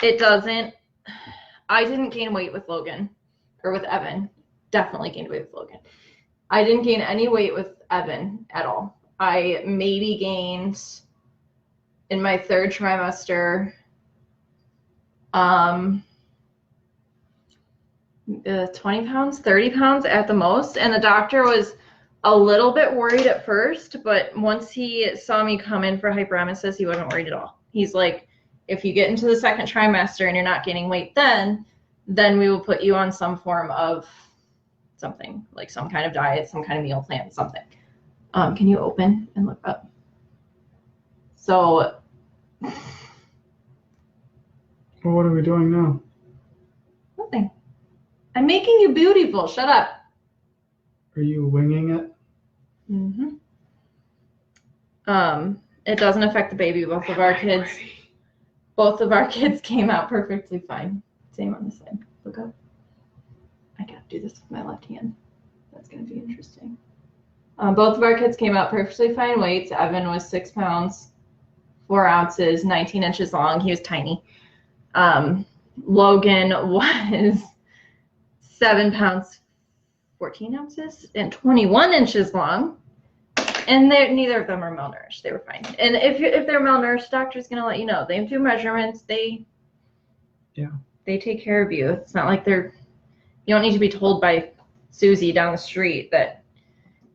It doesn't. I didn't gain weight with Logan or with Evan. Definitely gained weight with Logan. I didn't gain any weight with Evan at all. I maybe gained in my third trimester 20 pounds, 30 pounds at the most. And the doctor was a little bit worried at first, but once he saw me come in for hyperemesis, he wasn't worried at all. He's like, if you get into the second trimester and you're not gaining weight then we will put you on some form of something, like some kind of diet, some kind of meal plan, something. Can you open and look up? So. Well, what are we doing now? Nothing. I'm making you beautiful. Shut up. Are you winging it? Mm-hmm. It doesn't affect the baby. Both of our kids came out perfectly fine. Same on this side. Look up. I gotta do this with my left hand. That's gonna be interesting. Both of our kids came out perfectly fine weights. Evan was 6 pounds, 4 ounces, 19 inches long. He was tiny. Logan was 7 pounds, 14 ounces, and 21 inches long. And neither of them are malnourished. They were fine. And if they're malnourished, doctor's gonna let you know. They do measurements. They take care of you. It's not like you don't need to be told by Susie down the street that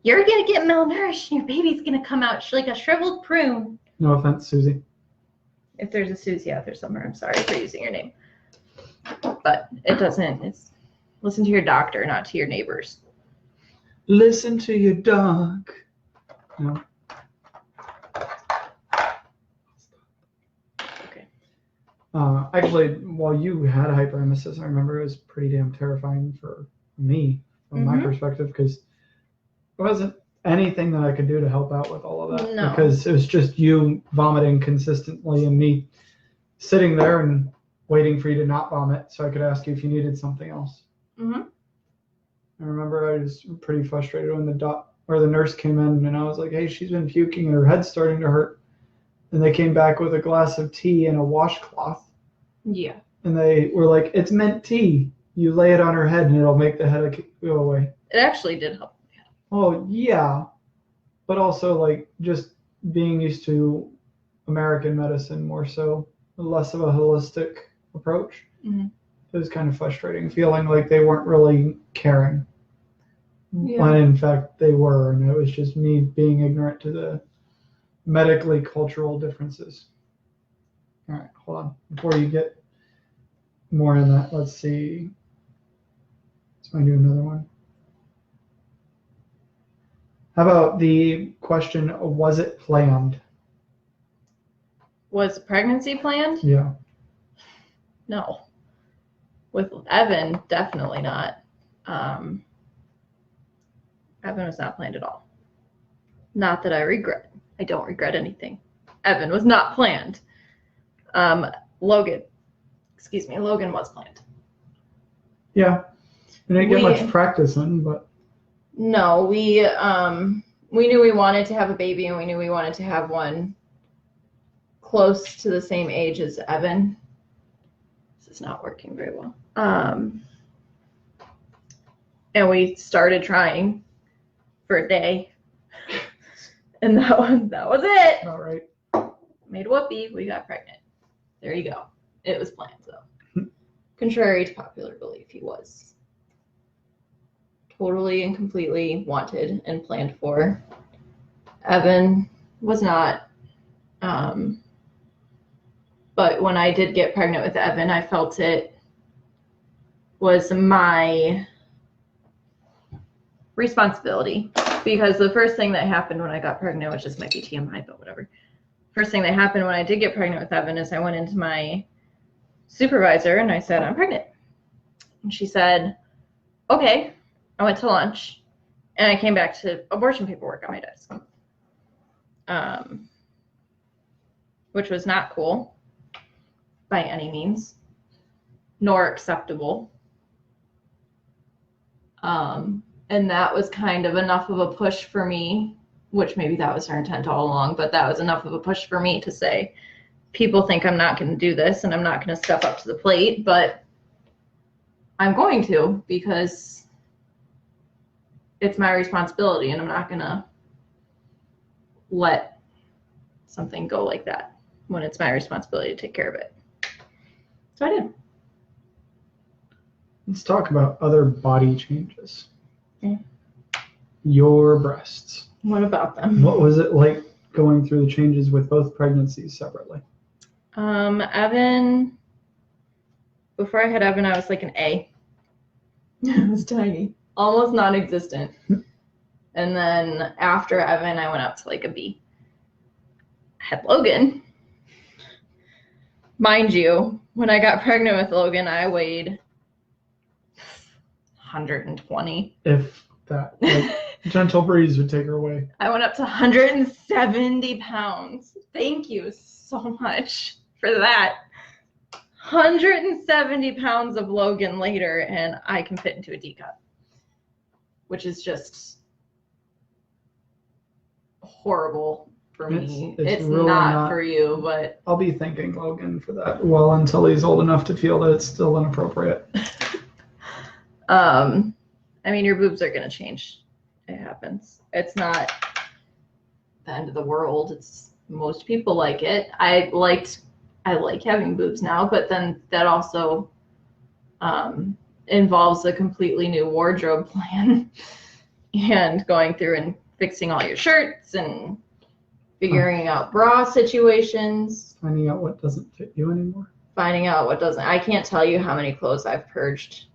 you're gonna get malnourished and your baby's gonna come out like a shriveled prune. No offense, Susie. If there's a Susie out there somewhere, I'm sorry for using your name. But it doesn't. It's listen to your doctor, not to your neighbors. Listen to your dog. No. Okay. Actually, while you had hyperemesis, I remember it was pretty damn terrifying for me, from my perspective, because it wasn't anything that I could do to help out with all of that. No. Because it was just you vomiting consistently and me sitting there and waiting for you to not vomit so I could ask you if you needed something else. Mm-hmm. I remember I was pretty frustrated when the nurse came in and I was like, hey, she's been puking and her head's starting to hurt. And they came back with a glass of tea and a washcloth. Yeah. And they were like, it's mint tea. You lay it on her head and it'll make the headache go away. It actually did help. Oh, yeah. But also, like, just being used to American medicine more so, less of a holistic approach. Mm-hmm. It was kind of frustrating, feeling like they weren't really caring. Yeah. When in fact they were, and it was just me being ignorant to the medically cultural differences. All right, hold on. Before you get more in that, let's see. Let's find you another one. How about the question, was it planned? Was pregnancy planned? Yeah. No. With Evan, definitely not. Evan was not planned at all. Not that I regret. I don't regret anything. Evan was not planned. Logan was planned. Yeah. We didn't get We- much practice in, but No, we knew we wanted to have a baby, and we knew we wanted to have one close to the same age as Evan. This is not working very well. And we started trying for a day, and that was it. all right. Made whoopee, we got pregnant. There you go. It was planned, though. Contrary to popular belief, he was totally and completely wanted and planned for. Evan was not. But when I did get pregnant with Evan, I felt it was my responsibility, because the first thing that happened when I got pregnant, which just might be TMI, but whatever. First thing that happened when I did get pregnant with Evan is I went into my supervisor and I said, I'm pregnant. And she said, okay. I went to lunch and I came back to abortion paperwork on my desk, which was not cool by any means, nor acceptable. And that was kind of enough of a push for me, which maybe that was her intent all along, but that was enough of a push for me to say, people think I'm not going to do this and I'm not going to step up to the plate, but I'm going to, because it's my responsibility and I'm not going to let something go like that when it's my responsibility to take care of it. So I did. Let's talk about other body changes. Okay. Your breasts. What about them? What was it like going through the changes with both pregnancies separately? Evan, before I had Evan, I was like an A. It was tiny, almost non-existent. And then after Evan, I went up to like a B. I had Logan. Mind you, when I got pregnant with Logan, I weighed 120. If that, like, gentle breeze would take her away. I went up to 170 pounds. Thank you so much for that. 170 pounds of Logan later, and I can fit into a D cup, which is just horrible for me. It's It's really not not. for you, but I'll be thanking Logan for that well until he's old enough to feel that it's still inappropriate. I mean, your boobs are gonna change. It happens. It's not the end of the world. It's most people like it. I like having boobs now, but then that also involves a completely new wardrobe plan and going through and fixing all your shirts and figuring out bra situations, Finding out what doesn't fit you anymore. finding out what doesn't. I can't tell you how many clothes I've purged,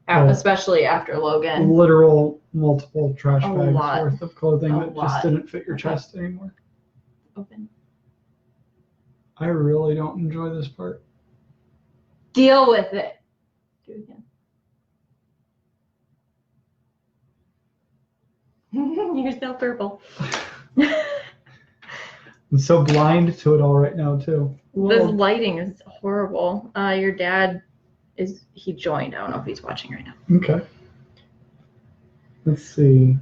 Oh. especially after Logan. Literal multiple trash A bags lot. worth of clothing A that lot. just didn't fit your Okay. chest anymore. Open. I really don't enjoy this part. Deal with it. Do it again. You're so purple. I'm so blind to it all right now too. This Whoa. lighting is horrible. Your dad he joined. I don't know if he's watching right now. Okay. Let's see.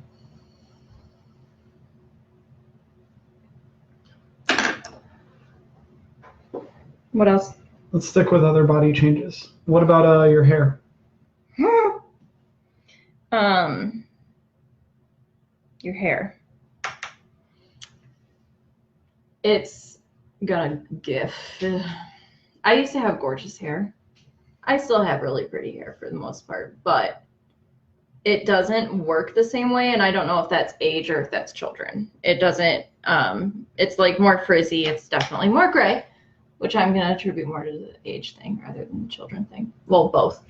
What else? Let's stick with other body changes. What about your hair? Your hair. It's gonna gif. I used to have gorgeous hair. I still have really pretty hair for the most part, but it doesn't work the same way, and I don't know if that's age or if that's children. It doesn't, it's like more frizzy. It's definitely more gray, which I'm going to attribute more to the age thing rather than the children thing. Well, both.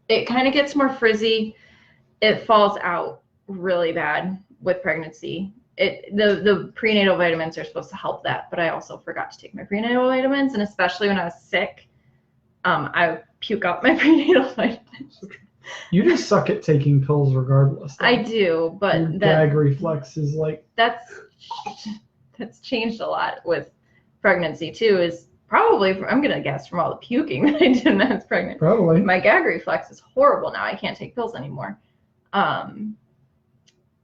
It kind of gets more frizzy. It falls out really bad with pregnancy. the prenatal vitamins are supposed to help that, but I also forgot to take my prenatal vitamins, and especially when I was sick, I puke out my prenatal vitamins. You just suck at taking pills regardless. I do, but Your gag reflex is like, that's changed a lot with pregnancy too. Is probably I'm gonna guess from all the puking that I did when I was pregnant. probably. My gag reflex is horrible now. I can't take pills anymore.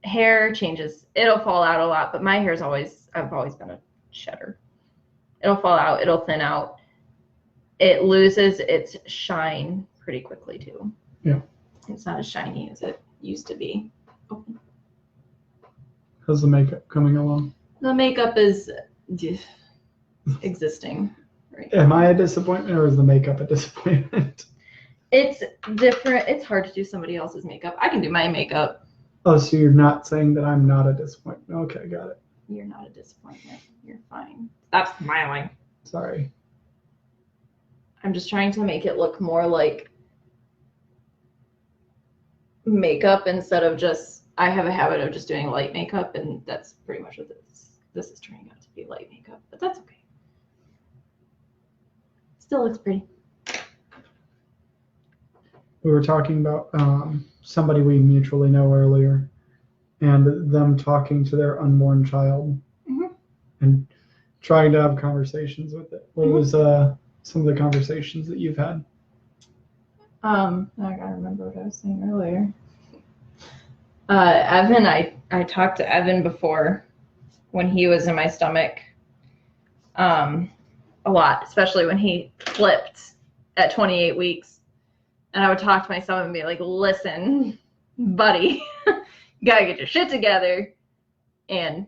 Hair changes. It'll fall out a lot, but my hair's I've always been a shedder. It'll fall out. It'll thin out. It loses its shine pretty quickly too. Yeah. It's not as shiny as it used to be. How's the makeup coming along? The makeup is existing. Right. Am I a disappointment or is the makeup a disappointment? It's different. It's hard to do somebody else's makeup. I can do my makeup. Oh, so you're not saying that I'm not a disappointment. Okay, got it. You're not a disappointment. You're fine. Stop smiling. Sorry. I'm just trying to make it look more like makeup instead of just, I have a habit of just doing light makeup, and that's pretty much what this is turning out to be, light makeup, but that's okay. Still looks pretty. We were talking about somebody we mutually know earlier and them talking to their unborn child and trying to have conversations with it. What was some of the conversations that you've had? I gotta remember what I was saying earlier. Evan, I talked to Evan before when he was in my stomach a lot, especially when he flipped at 28 weeks. And I would talk to myself and be like, listen, buddy, you gotta get your shit together and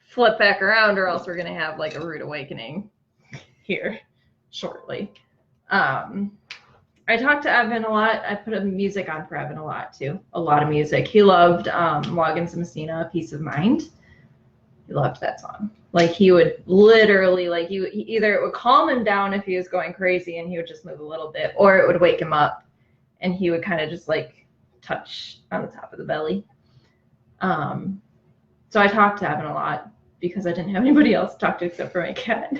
flip back around, or else we're gonna have like a rude awakening here shortly. I talked to Evan a lot. I put music on for Evan a lot too. A lot of music. He loved Loggins Messina, Peace of Mind. He loved that song. Like he would literally, like he either it would calm him down if he was going crazy and he would just move a little bit, or it would wake him up and he would kind of just like touch on the top of the belly. So I talked to Evan a lot because I didn't have anybody else to talk to except for my cat.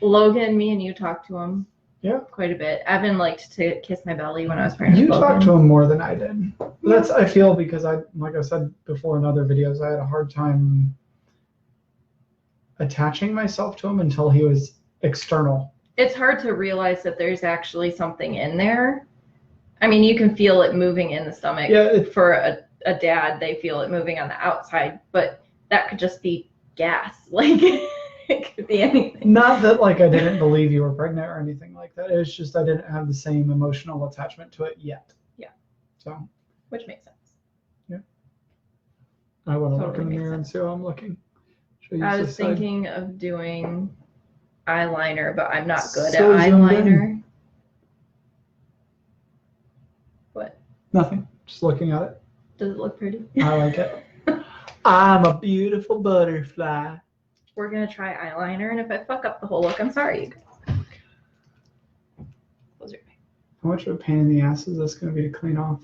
Logan, me and you talked to him. Yeah. Quite a bit. Evan liked to kiss my belly when I was pregnant. You talked to him more than I did. That's, I feel, because like I said before in other videos, I had a hard time attaching myself to him until he was external. It's hard to realize that there's actually something in there. I mean, you can feel it moving in the stomach. Yeah, for a dad, they feel it moving on the outside, but that could just be gas. Like it could be anything. Not that like I didn't believe you were pregnant or anything like that. It's just I didn't have the same emotional attachment to it yet. Yeah. So. Which makes sense. Yeah. I want to Totally look in the makes mirror and sense. see how I'm looking. I was thinking of doing eyeliner, but I'm not good So at zoomed eyeliner. in. What? Nothing. Just looking at it. Does it look pretty? I like it. I'm a beautiful butterfly. We're gonna try eyeliner, and if I fuck up the whole look, I'm sorry, you guys. Close your eye. How much of a pain in the ass is this going to be to clean off?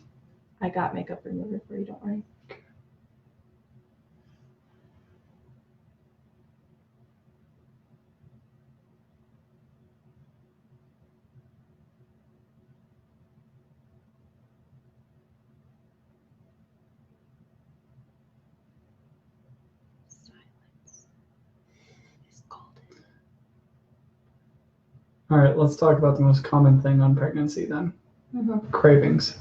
I got makeup remover for you, don't worry. Silence is golden. All right, let's talk about the most common thing on pregnancy then. Cravings.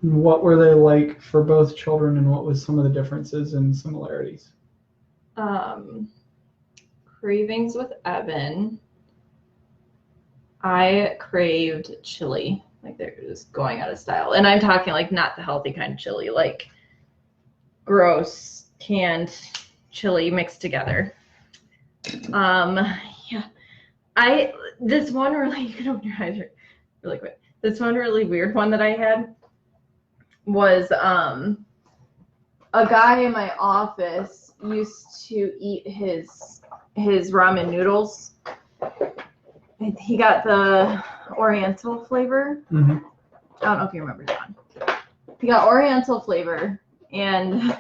What were they like for both children, and what was some of the differences and similarities? Cravings with Evan. I craved chili, like they're just going out of style. And I'm talking like not the healthy kind of chili, like gross canned chili mixed together. Yeah. This one really, you can open your eyes really quick. This one really weird one that I had was a guy in my office used to eat his ramen noodles. He got the Oriental flavor. Mm-hmm. I don't know if you remember that one. He got Oriental flavor, and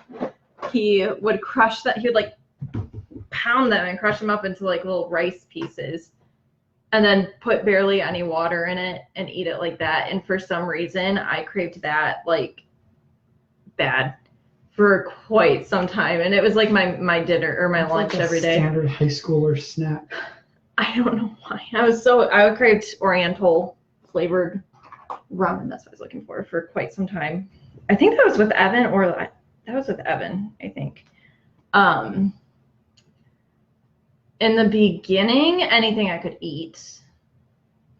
he would crush that. He would like pound them and crush them up into like little rice pieces, and then put barely any water in it and eat it like that. And for some reason, I craved that like bad for quite some time, and it was like my dinner or my It's lunch like a every day. Standard high schooler snack. I don't know why. I craved Oriental flavored ramen. That's what I was looking for quite some time. I think that was with Evan, or that was with Evan, I think. In the beginning, anything I could eat.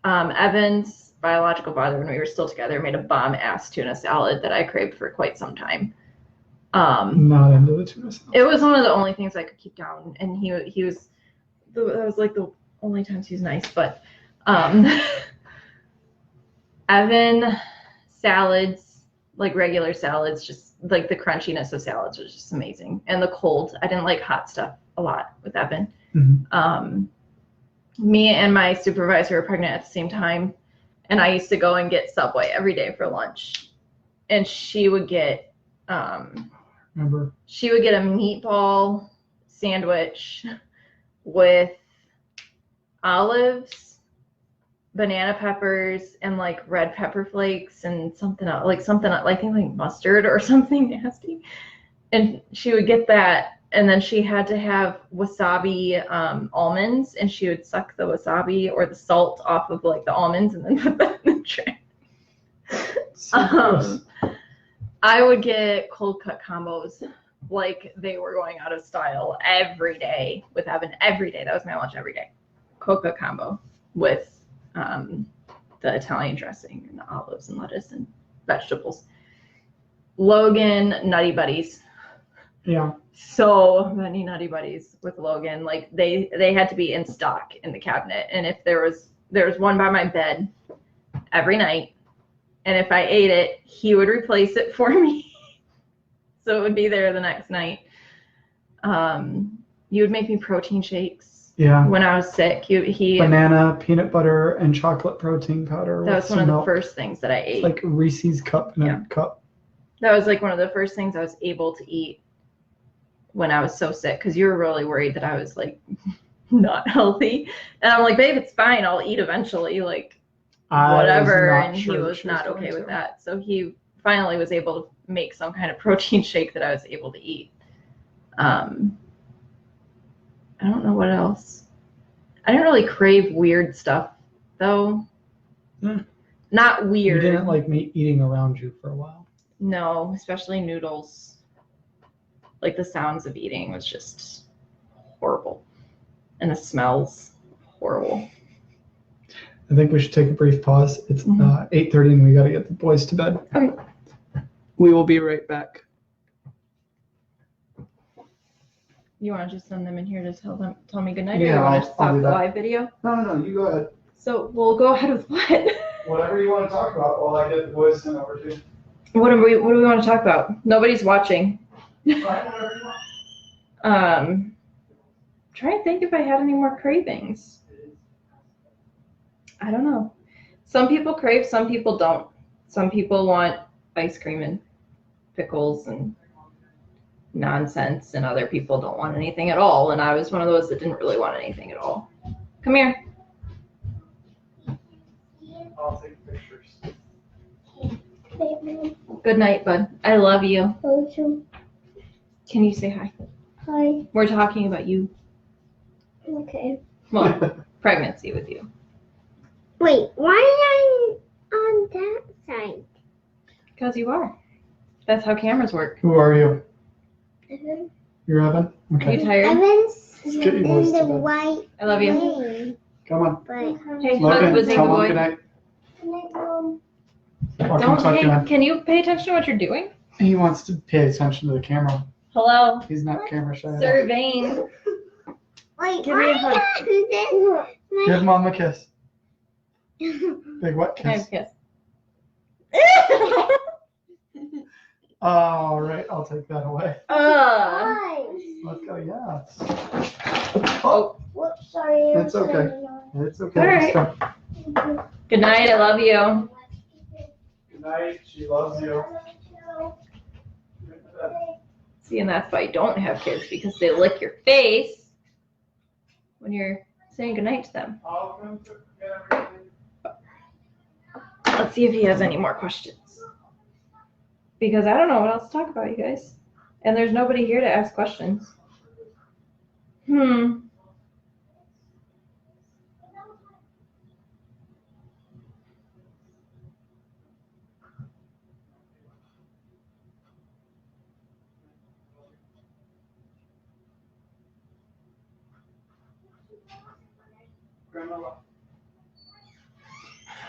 Evan's biological father, when we were still together, made a bomb-ass tuna salad that I craved for quite some time. Not into the tuna salad. It was one of the only things I could keep down, and he was, that was like the only times he's nice, but Evan salads, like regular salads, just like the crunchiness of salads was just amazing. And the cold, I didn't like hot stuff a lot with Evan. Mm-hmm. Me and my supervisor were pregnant at the same time, and I used to go and get Subway every day for lunch, and she would get Remember? she would get a meatball sandwich with olives, banana peppers, and like red pepper flakes and something else, like I think like mustard or something nasty. And she would get that, and then she had to have wasabi almonds, and she would suck the wasabi or the salt off of like the almonds and then put that in the tray. So gross. I would get cold cut combos like they were going out of style every day with Evan. Every day. That was my lunch every day. Cold cut combo with the Italian dressing and the olives and lettuce and vegetables. Logan, Nutty Buddies. Yeah. So many Nutty Buddies with Logan. Like they had to be in stock in the cabinet. And if there was one by my bed every night. And if I ate it, he would replace it for me. So it would be there the next night. You would make me protein shakes. Yeah. When I was sick, he Banana, peanut butter, and chocolate protein powder. that with was one some of the milk. first things that I ate. It's like Reese's cup in Yeah. a cup. That was like one of the first things I was able to eat when I was so sick, because you were really worried that I was like not healthy. And I'm like, babe, it's fine. I'll eat eventually. Like, whatever. And he was not okay with that. So he finally was able to make some kind of protein shake that I was able to eat. I don't know what else. I didn't really crave weird stuff though. Not You weird. didn't like me eating around you for a while. No, especially noodles. Like the sounds of eating was just horrible. And the smells, horrible. I think we should take a brief pause. It's 8:30 and we got to get the boys to bed. Okay. We will be right back. You want to just send them in here to tell me goodnight, or Yeah, you want I'll to stop do the that. live video? No, you go ahead. So we'll go ahead with what? Whatever you want to talk about while I get the boys sent over to you. What do we want to talk about? Nobody's watching. Trying to think if I had any more cravings. I don't know. Some people crave, some people don't. Some people want ice cream and pickles and nonsense, and other people don't want anything at all. And I was one of those that didn't really want anything at all. Come here. I'll take pictures. Good night, bud. I love you. Also, Can you say hi? hi. We're talking about you. Okay. Well, pregnancy with you. Wait, why am I on that side? Because you are. That's how cameras work. Who are you? Evan? You're Evan? Are you Okay. tired? Evan's Let's get you boys in to the bed. white I love you. lane, Come on. but Hey, Logan, was it tell good Mom boy? good night. Mom, I'll come Don't. talk to Hey, him. can you pay attention to what you're doing? He wants to pay attention to the camera. Hello, He's not camera shy. Sir Vane. wait, Give me a hug. Give Mom a kiss. Big wet Can I kiss. have a kiss? All right, I'll take that away. Why? Let's go. Yes. Oh, Whoops, sorry. It's okay. It's okay. All right. Let's go. good night. I love you. Good night. She loves you. See, and that's why you don't have kids, because they lick your face when you're saying goodnight to them. Let's see if he has any more questions. Because I don't know what else to talk about, you guys. And there's nobody here to ask questions.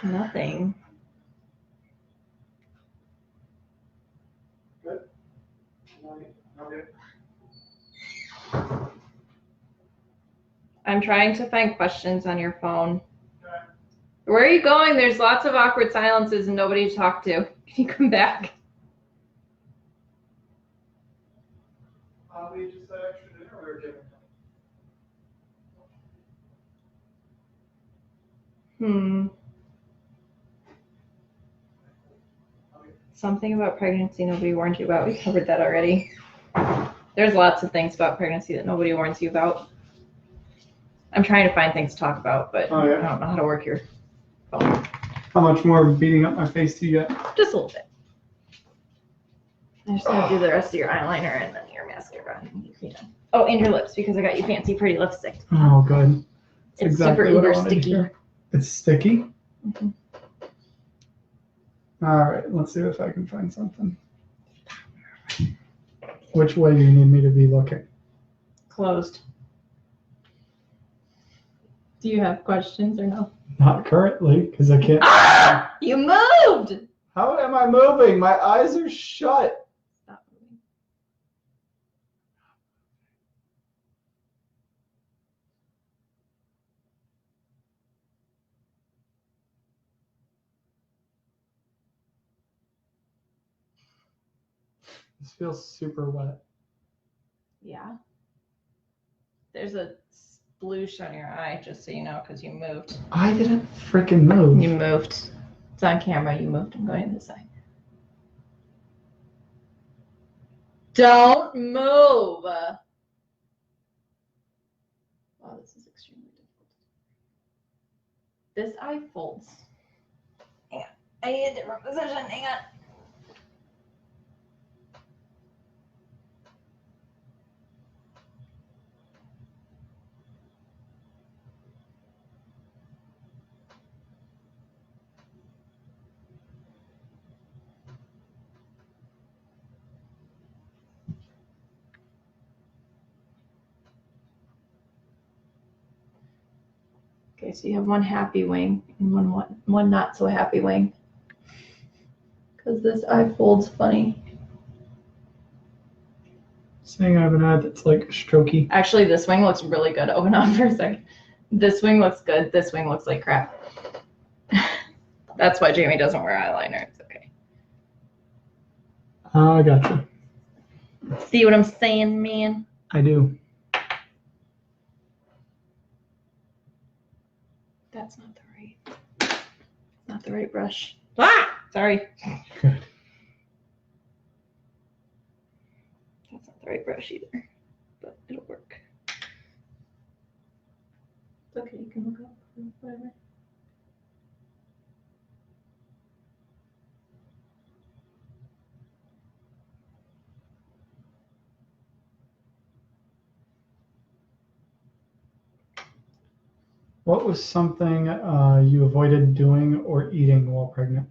Nothing. I'm trying to find questions on your phone. Where are you going? There's lots of awkward silences and nobody to talk to. Can you come back? We just had extra dinner we were giving Something about pregnancy nobody warned you about. We covered that already. There's lots of things about pregnancy that nobody warns you about. I'm trying to find things to talk about, but Oh, yeah? I don't know how to work your phone. How much more beating up my face do you get? Just a little bit. I just want to do the rest of your eyeliner and then your mascara. And you clean up. Oh, and your lips, because I got you fancy pretty lipstick. Oh, good. It's exactly super what I uber wanted to sticky. hear. It's sticky? Mhm. All right, let's see if I can find something. Which way do you need me to be looking? Closed. Do you have questions or no? Not currently, because I can't. Ah! You moved! How am I moving? My eyes are shut. Stop moving. This feels super wet. Yeah. There's a sploosh on your eye, just so you know, because you moved. I didn't freaking move. You moved. It's on camera. You moved. I'm going this side. Don't move. Wow, this is extremely difficult. This eye folds. Hang on. I need a different position. Hang on. Okay, so you have one happy wing and one not so happy wing. Because this eye folds funny. Saying I have an eye that's like strokey. Actually, this wing looks really good. Open up for a second. This wing looks good. This wing looks like crap. That's why Jamie doesn't wear eyeliner. It's okay. I gotcha. See what I'm saying, man? I do. That's not the right brush. Ah! Sorry. Good. That's not the right brush either, but it'll work. It's okay, you can look up, whatever. What was something you avoided doing or eating while pregnant?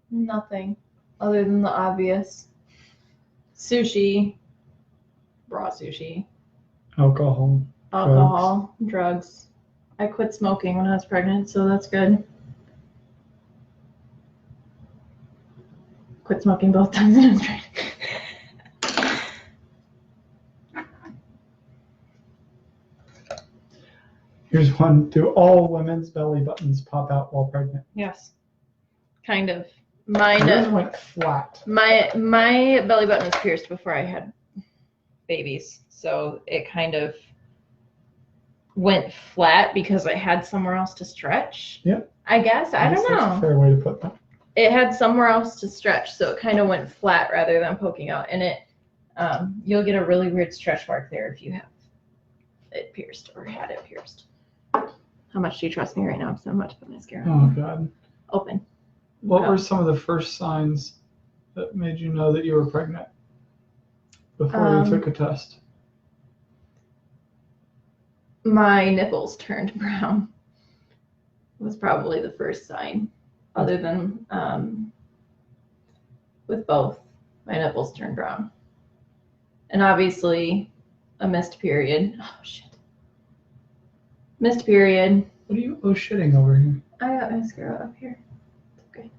Nothing other than the obvious. Sushi, raw sushi, Alcohol. drugs. I quit smoking when I was pregnant, so that's good. Quit smoking both times when I was pregnant. Here's one. Do all women's belly buttons pop out while pregnant? Yes. Kind of. Yours went flat. My belly button was pierced before I had babies, so it kind of went flat because I had somewhere else to stretch. Yep. I guess. I guess don't that's a know. fair way to put that. It had somewhere else to stretch, so it kind of went flat rather than poking out. And it, You'll get a really weird stretch mark there if you have it pierced or had it pierced. How much do you trust me right now? Because I'm about to put mascara Oh on. God. Open. What Go. were some of the first signs that made you know that you were pregnant before you took a test? My nipples turned brown. Was probably the first sign, other than with both, my nipples turned brown. And obviously a missed period. Oh shit. Missed period. What are you shitting over here? I got mascara up here. It's okay.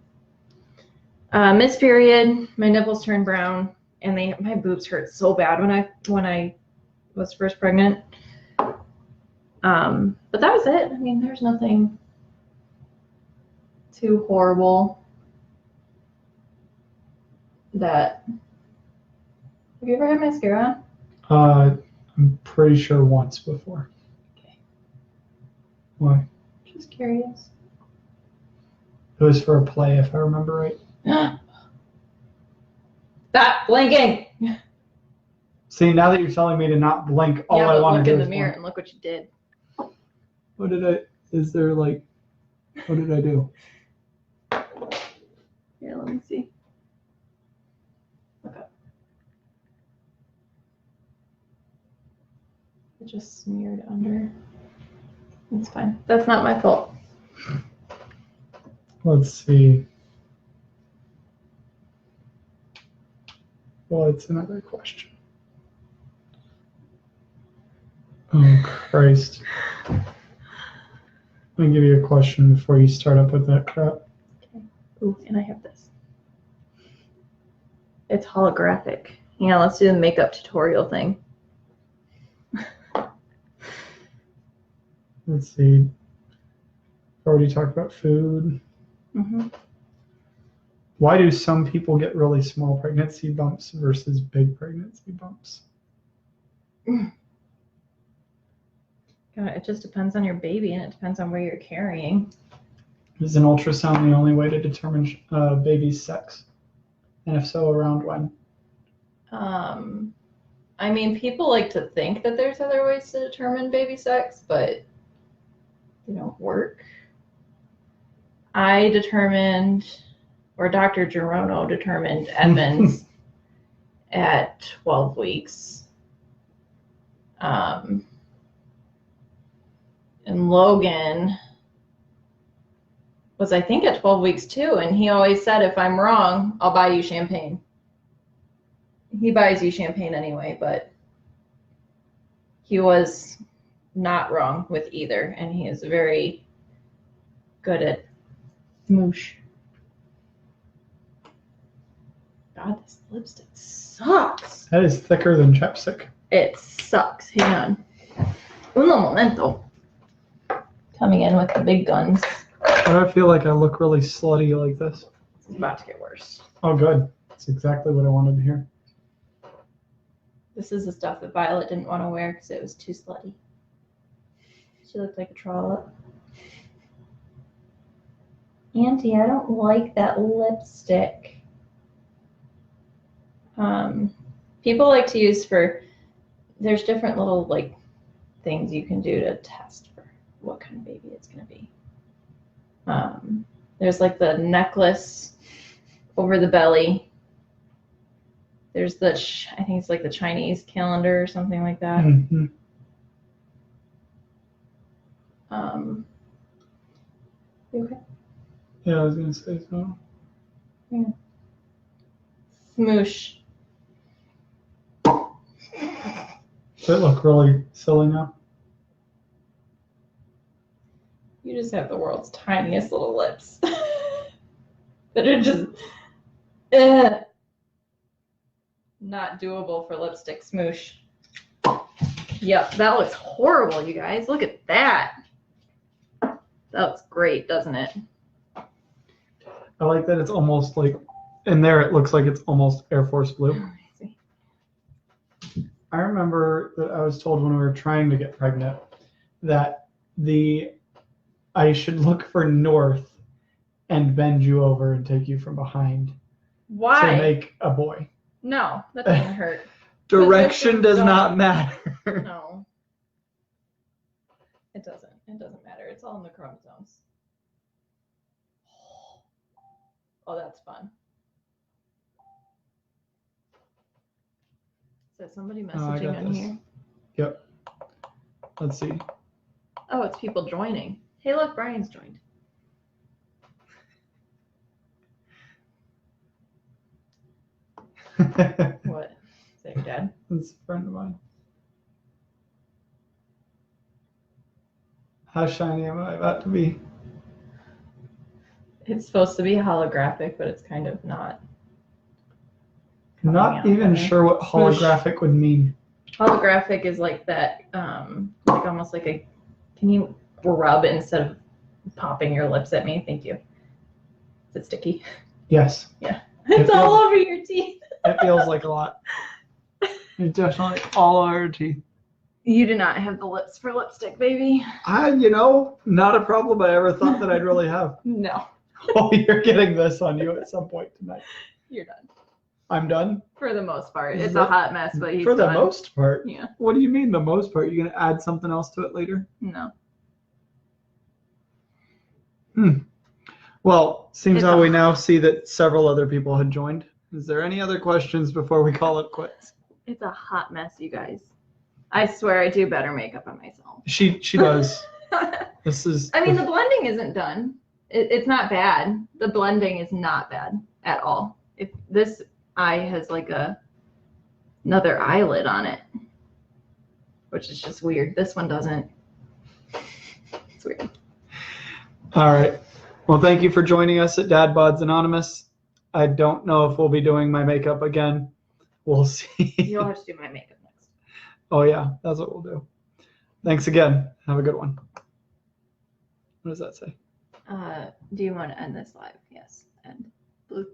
Missed period, my nipples turned brown, and my boobs hurt so bad when I was first pregnant. But that was it. I mean, there's nothing too horrible that. Have you ever had mascara on? I'm pretty sure once before. Okay. Why? Just curious. It was for a play, if I remember right. Stop blinking. See, now that you're telling me to not blink, all Yeah, I but want look to do in the is mirror blink. and look what you did. What did I do? Here, let me see. Look up. It just smeared under. It's fine. That's not my fault. Let's see. What's another question? Oh, Christ. Let me give you a question before you start up with that crap. Ooh, and I have this. It's holographic. Yeah, let's do the makeup tutorial thing. Let's see. Already talked about food. Mm-hmm. Why do some people get really small pregnancy bumps versus big pregnancy bumps? God, it just depends on your baby, and it depends on where you're carrying. Is an ultrasound the only way to determine a baby's sex? And if so, around when? I mean, people like to think that there's other ways to determine baby sex, but they don't work. I determined, or Dr. Gerono determined Edmonds at 12 weeks. And Logan was, I think, at 12 weeks too. And he always said, if I'm wrong, I'll buy you champagne. He buys you champagne anyway, but he was not wrong with either. And he is very good at moosh. God, this lipstick sucks. That is thicker than chapstick. It sucks. Hang on. Uno momento. Coming in with the big guns. Why do I feel like I look really slutty like this? It's about to get worse. Oh, good. That's exactly what I wanted to hear. This is the stuff that Violet didn't want to wear because it was too slutty. She looked like a trollop. Auntie, I don't like that lipstick. People like to use there's different little like things you can do to test for what kind of baby it's going to be. There's like the necklace over the belly. There's I think it's like the Chinese calendar or something like that. Mm-hmm. You okay? Yeah, I was going to say so. Yeah. Smoosh. Does it look really silly now? You just have the world's tiniest little lips that are just not doable for lipstick smoosh. Yep, that looks horrible, you guys. Look at that. That looks great, doesn't it? I like that it's almost like, in there it looks like it's almost Air Force blue. I remember that I was told when we were trying to get pregnant that I should look for north and bend you over and take you from behind Why? to make a boy. No, that doesn't hurt. Direction does not matter. No. It doesn't. It doesn't matter. It's all in the chromosomes. Oh, that's fun. Is that somebody I messaging got on this. here? Yep. Let's see. Oh, it's people joining. Hey, look, Brian's joined. What? Is that your dad? That's a friend of mine. How shiny am I about to be? It's supposed to be holographic, but it's kind of not. Not out even there. sure what holographic would mean. Holographic is like that, like almost like a. Can you rub instead of popping your lips at me? Thank you. Is it sticky? Yes. It's all over your teeth. It feels like a lot. It's definitely all over your teeth. You do not have the lips for lipstick, baby. Not a problem I ever thought that I'd really have. No, Oh, you're getting this on you at some point tonight. you're done. I'm done? For the most part, Is it's that- a hot mess, but he's For the done. most part? Yeah. What do you mean the most part? You gonna add something else to it later? No. Well, seems It's how a- we now see that several other people had joined. Is there any other questions before we call it quits? It's a hot mess, you guys. I swear I do better makeup on myself. She does. This is. I mean, the blending isn't done. It's not bad. The blending is not bad at all. If this eye has like another eyelid on it, which is just weird. This one doesn't. It's weird. All right. Well, thank you for joining us at Dad Bods Anonymous. I don't know if we'll be doing my makeup again. We'll see. You'll have to do my makeup next. Oh, yeah. That's what we'll do. Thanks again. Have a good one. What does that say? Do you want to end this live? Yes. End. Blue.